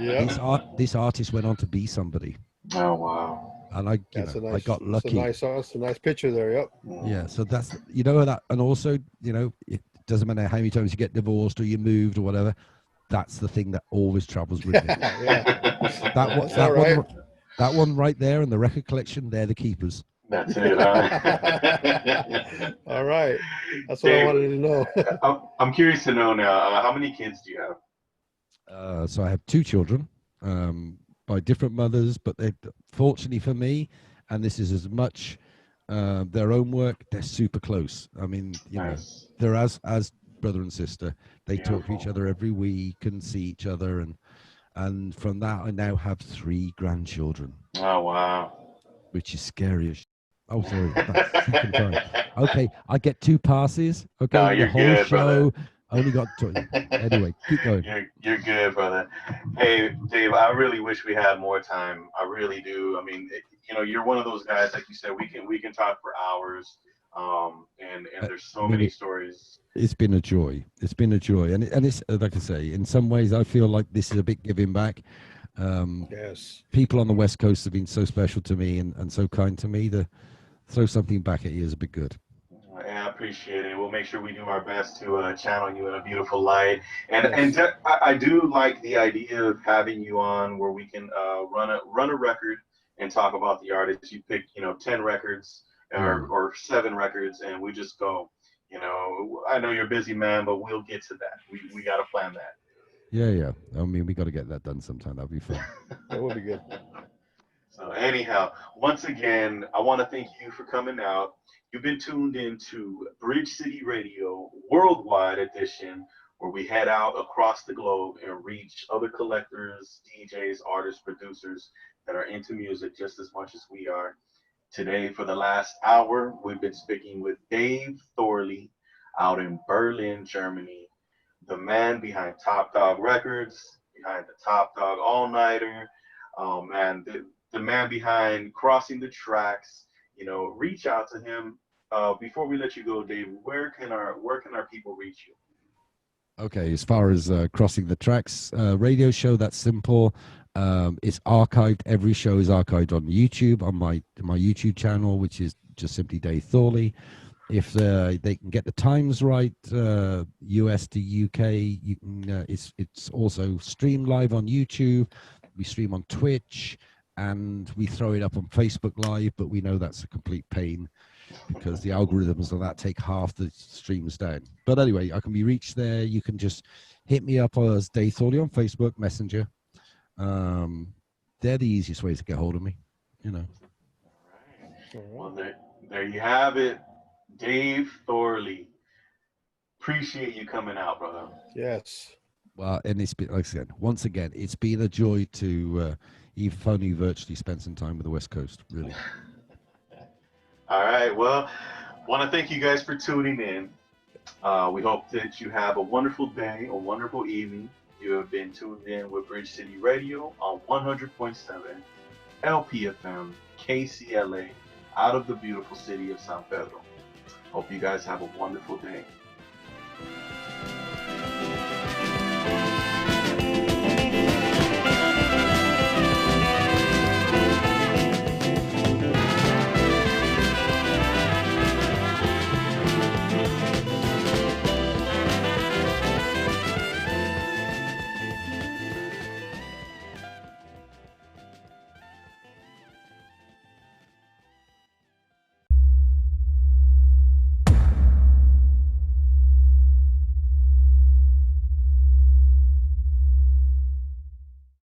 S3: yeah.
S4: This artist went on to be somebody,
S2: Oh wow.
S4: and I got lucky.
S3: That's a nice picture there. Yep.
S4: Yeah, so that's that, and also it doesn't matter how many times you get divorced or you moved or whatever. That's the thing that always travels with me.
S3: Yeah,
S4: That one,
S3: that's all right.
S4: that one right there, and the record collection. They're the keepers.
S2: That's it, huh?
S3: All right. That's what I
S2: Dave,
S3: wanted to know.
S2: I'm curious to know now, how many kids do you have?
S4: So I have two children, by different mothers, but they, fortunately for me, and this is as much their own work. They're super close. I mean,
S2: Nice.
S4: they're as brother and sister. They talk to each
S2: Beautiful.
S4: other every week and see each other, and from that I now have 3 grandchildren,
S2: Oh wow.
S4: which is scary as. Oh, sorry, that's second time. Okay, I get 2 passes. Okay,
S2: No,
S4: the
S2: you're
S4: whole
S2: good, brother.
S4: show only got anyway. Keep going.
S2: You're good, brother. Hey, Dave, I really wish we had more time. I really do. I mean, you're one of those guys, like you said, we can talk for hours. And there's
S4: I
S2: so
S4: mean,
S2: many stories.
S4: it's been a joy. It's been a joy, and it's like I say, in some ways, I feel like this is a bit giving back.
S3: Yes.
S4: People on the West Coast have been so special to me and so kind to me. To throw something back at you is a bit good.
S2: Yeah, I appreciate it. We'll make sure we do our best to channel you in a beautiful light. And
S3: Yes.
S2: I do like the idea of having you on where we can run a record and talk about the artist. You pick 10 records
S4: Yeah,
S2: or 7 records, and we just go. I know you're a busy man, but we'll get to that. We got to plan
S4: yeah. I mean, we got to get that done sometime. That'll be fun.
S3: That would be good.
S2: So anyhow, once again, I want to thank you for coming out. You've been tuned into Bridge City Radio Worldwide Edition, where we head out across the globe and reach other collectors, DJs, artists, producers that are into music just as much as we are. Today, for the last hour, we've been speaking with Dave Thorley. out in Berlin, Germany. The man behind Top Dog Records, behind the Top Dog All Nighter. Oh man, the man behind Crossing the Tracks. Reach out to him. Before we let you go, Dave, where can our people reach you?
S4: Okay, as far as Crossing the Tracks radio show, that's simple. It's archived. Every show is archived on YouTube, on my YouTube channel, which is just simply Dave Thorley. If they can get the times right, US to UK, you can, it's also streamed live on YouTube. We stream on Twitch, and we throw it up on Facebook Live. But we know that's a complete pain because the algorithms of that take half the streams down. But anyway, I can be reached there. You can just hit me up as Dave Thorley on Facebook Messenger. They're the easiest ways to get hold of me.
S2: Well, there you have it, Dave Thorley. Appreciate you coming out, brother.
S3: Yes.
S4: Well, and it's been, like I said, once again, it's been a joy to even only virtually spend some time with the West Coast, really.
S2: All right. Well, want to thank you guys for tuning in. We hope that you have a wonderful day, a wonderful evening. You have been tuned in with Bridge City Radio on 100.7 LPFM KCLA out of the beautiful city of San Pedro. Hope you guys have a wonderful day.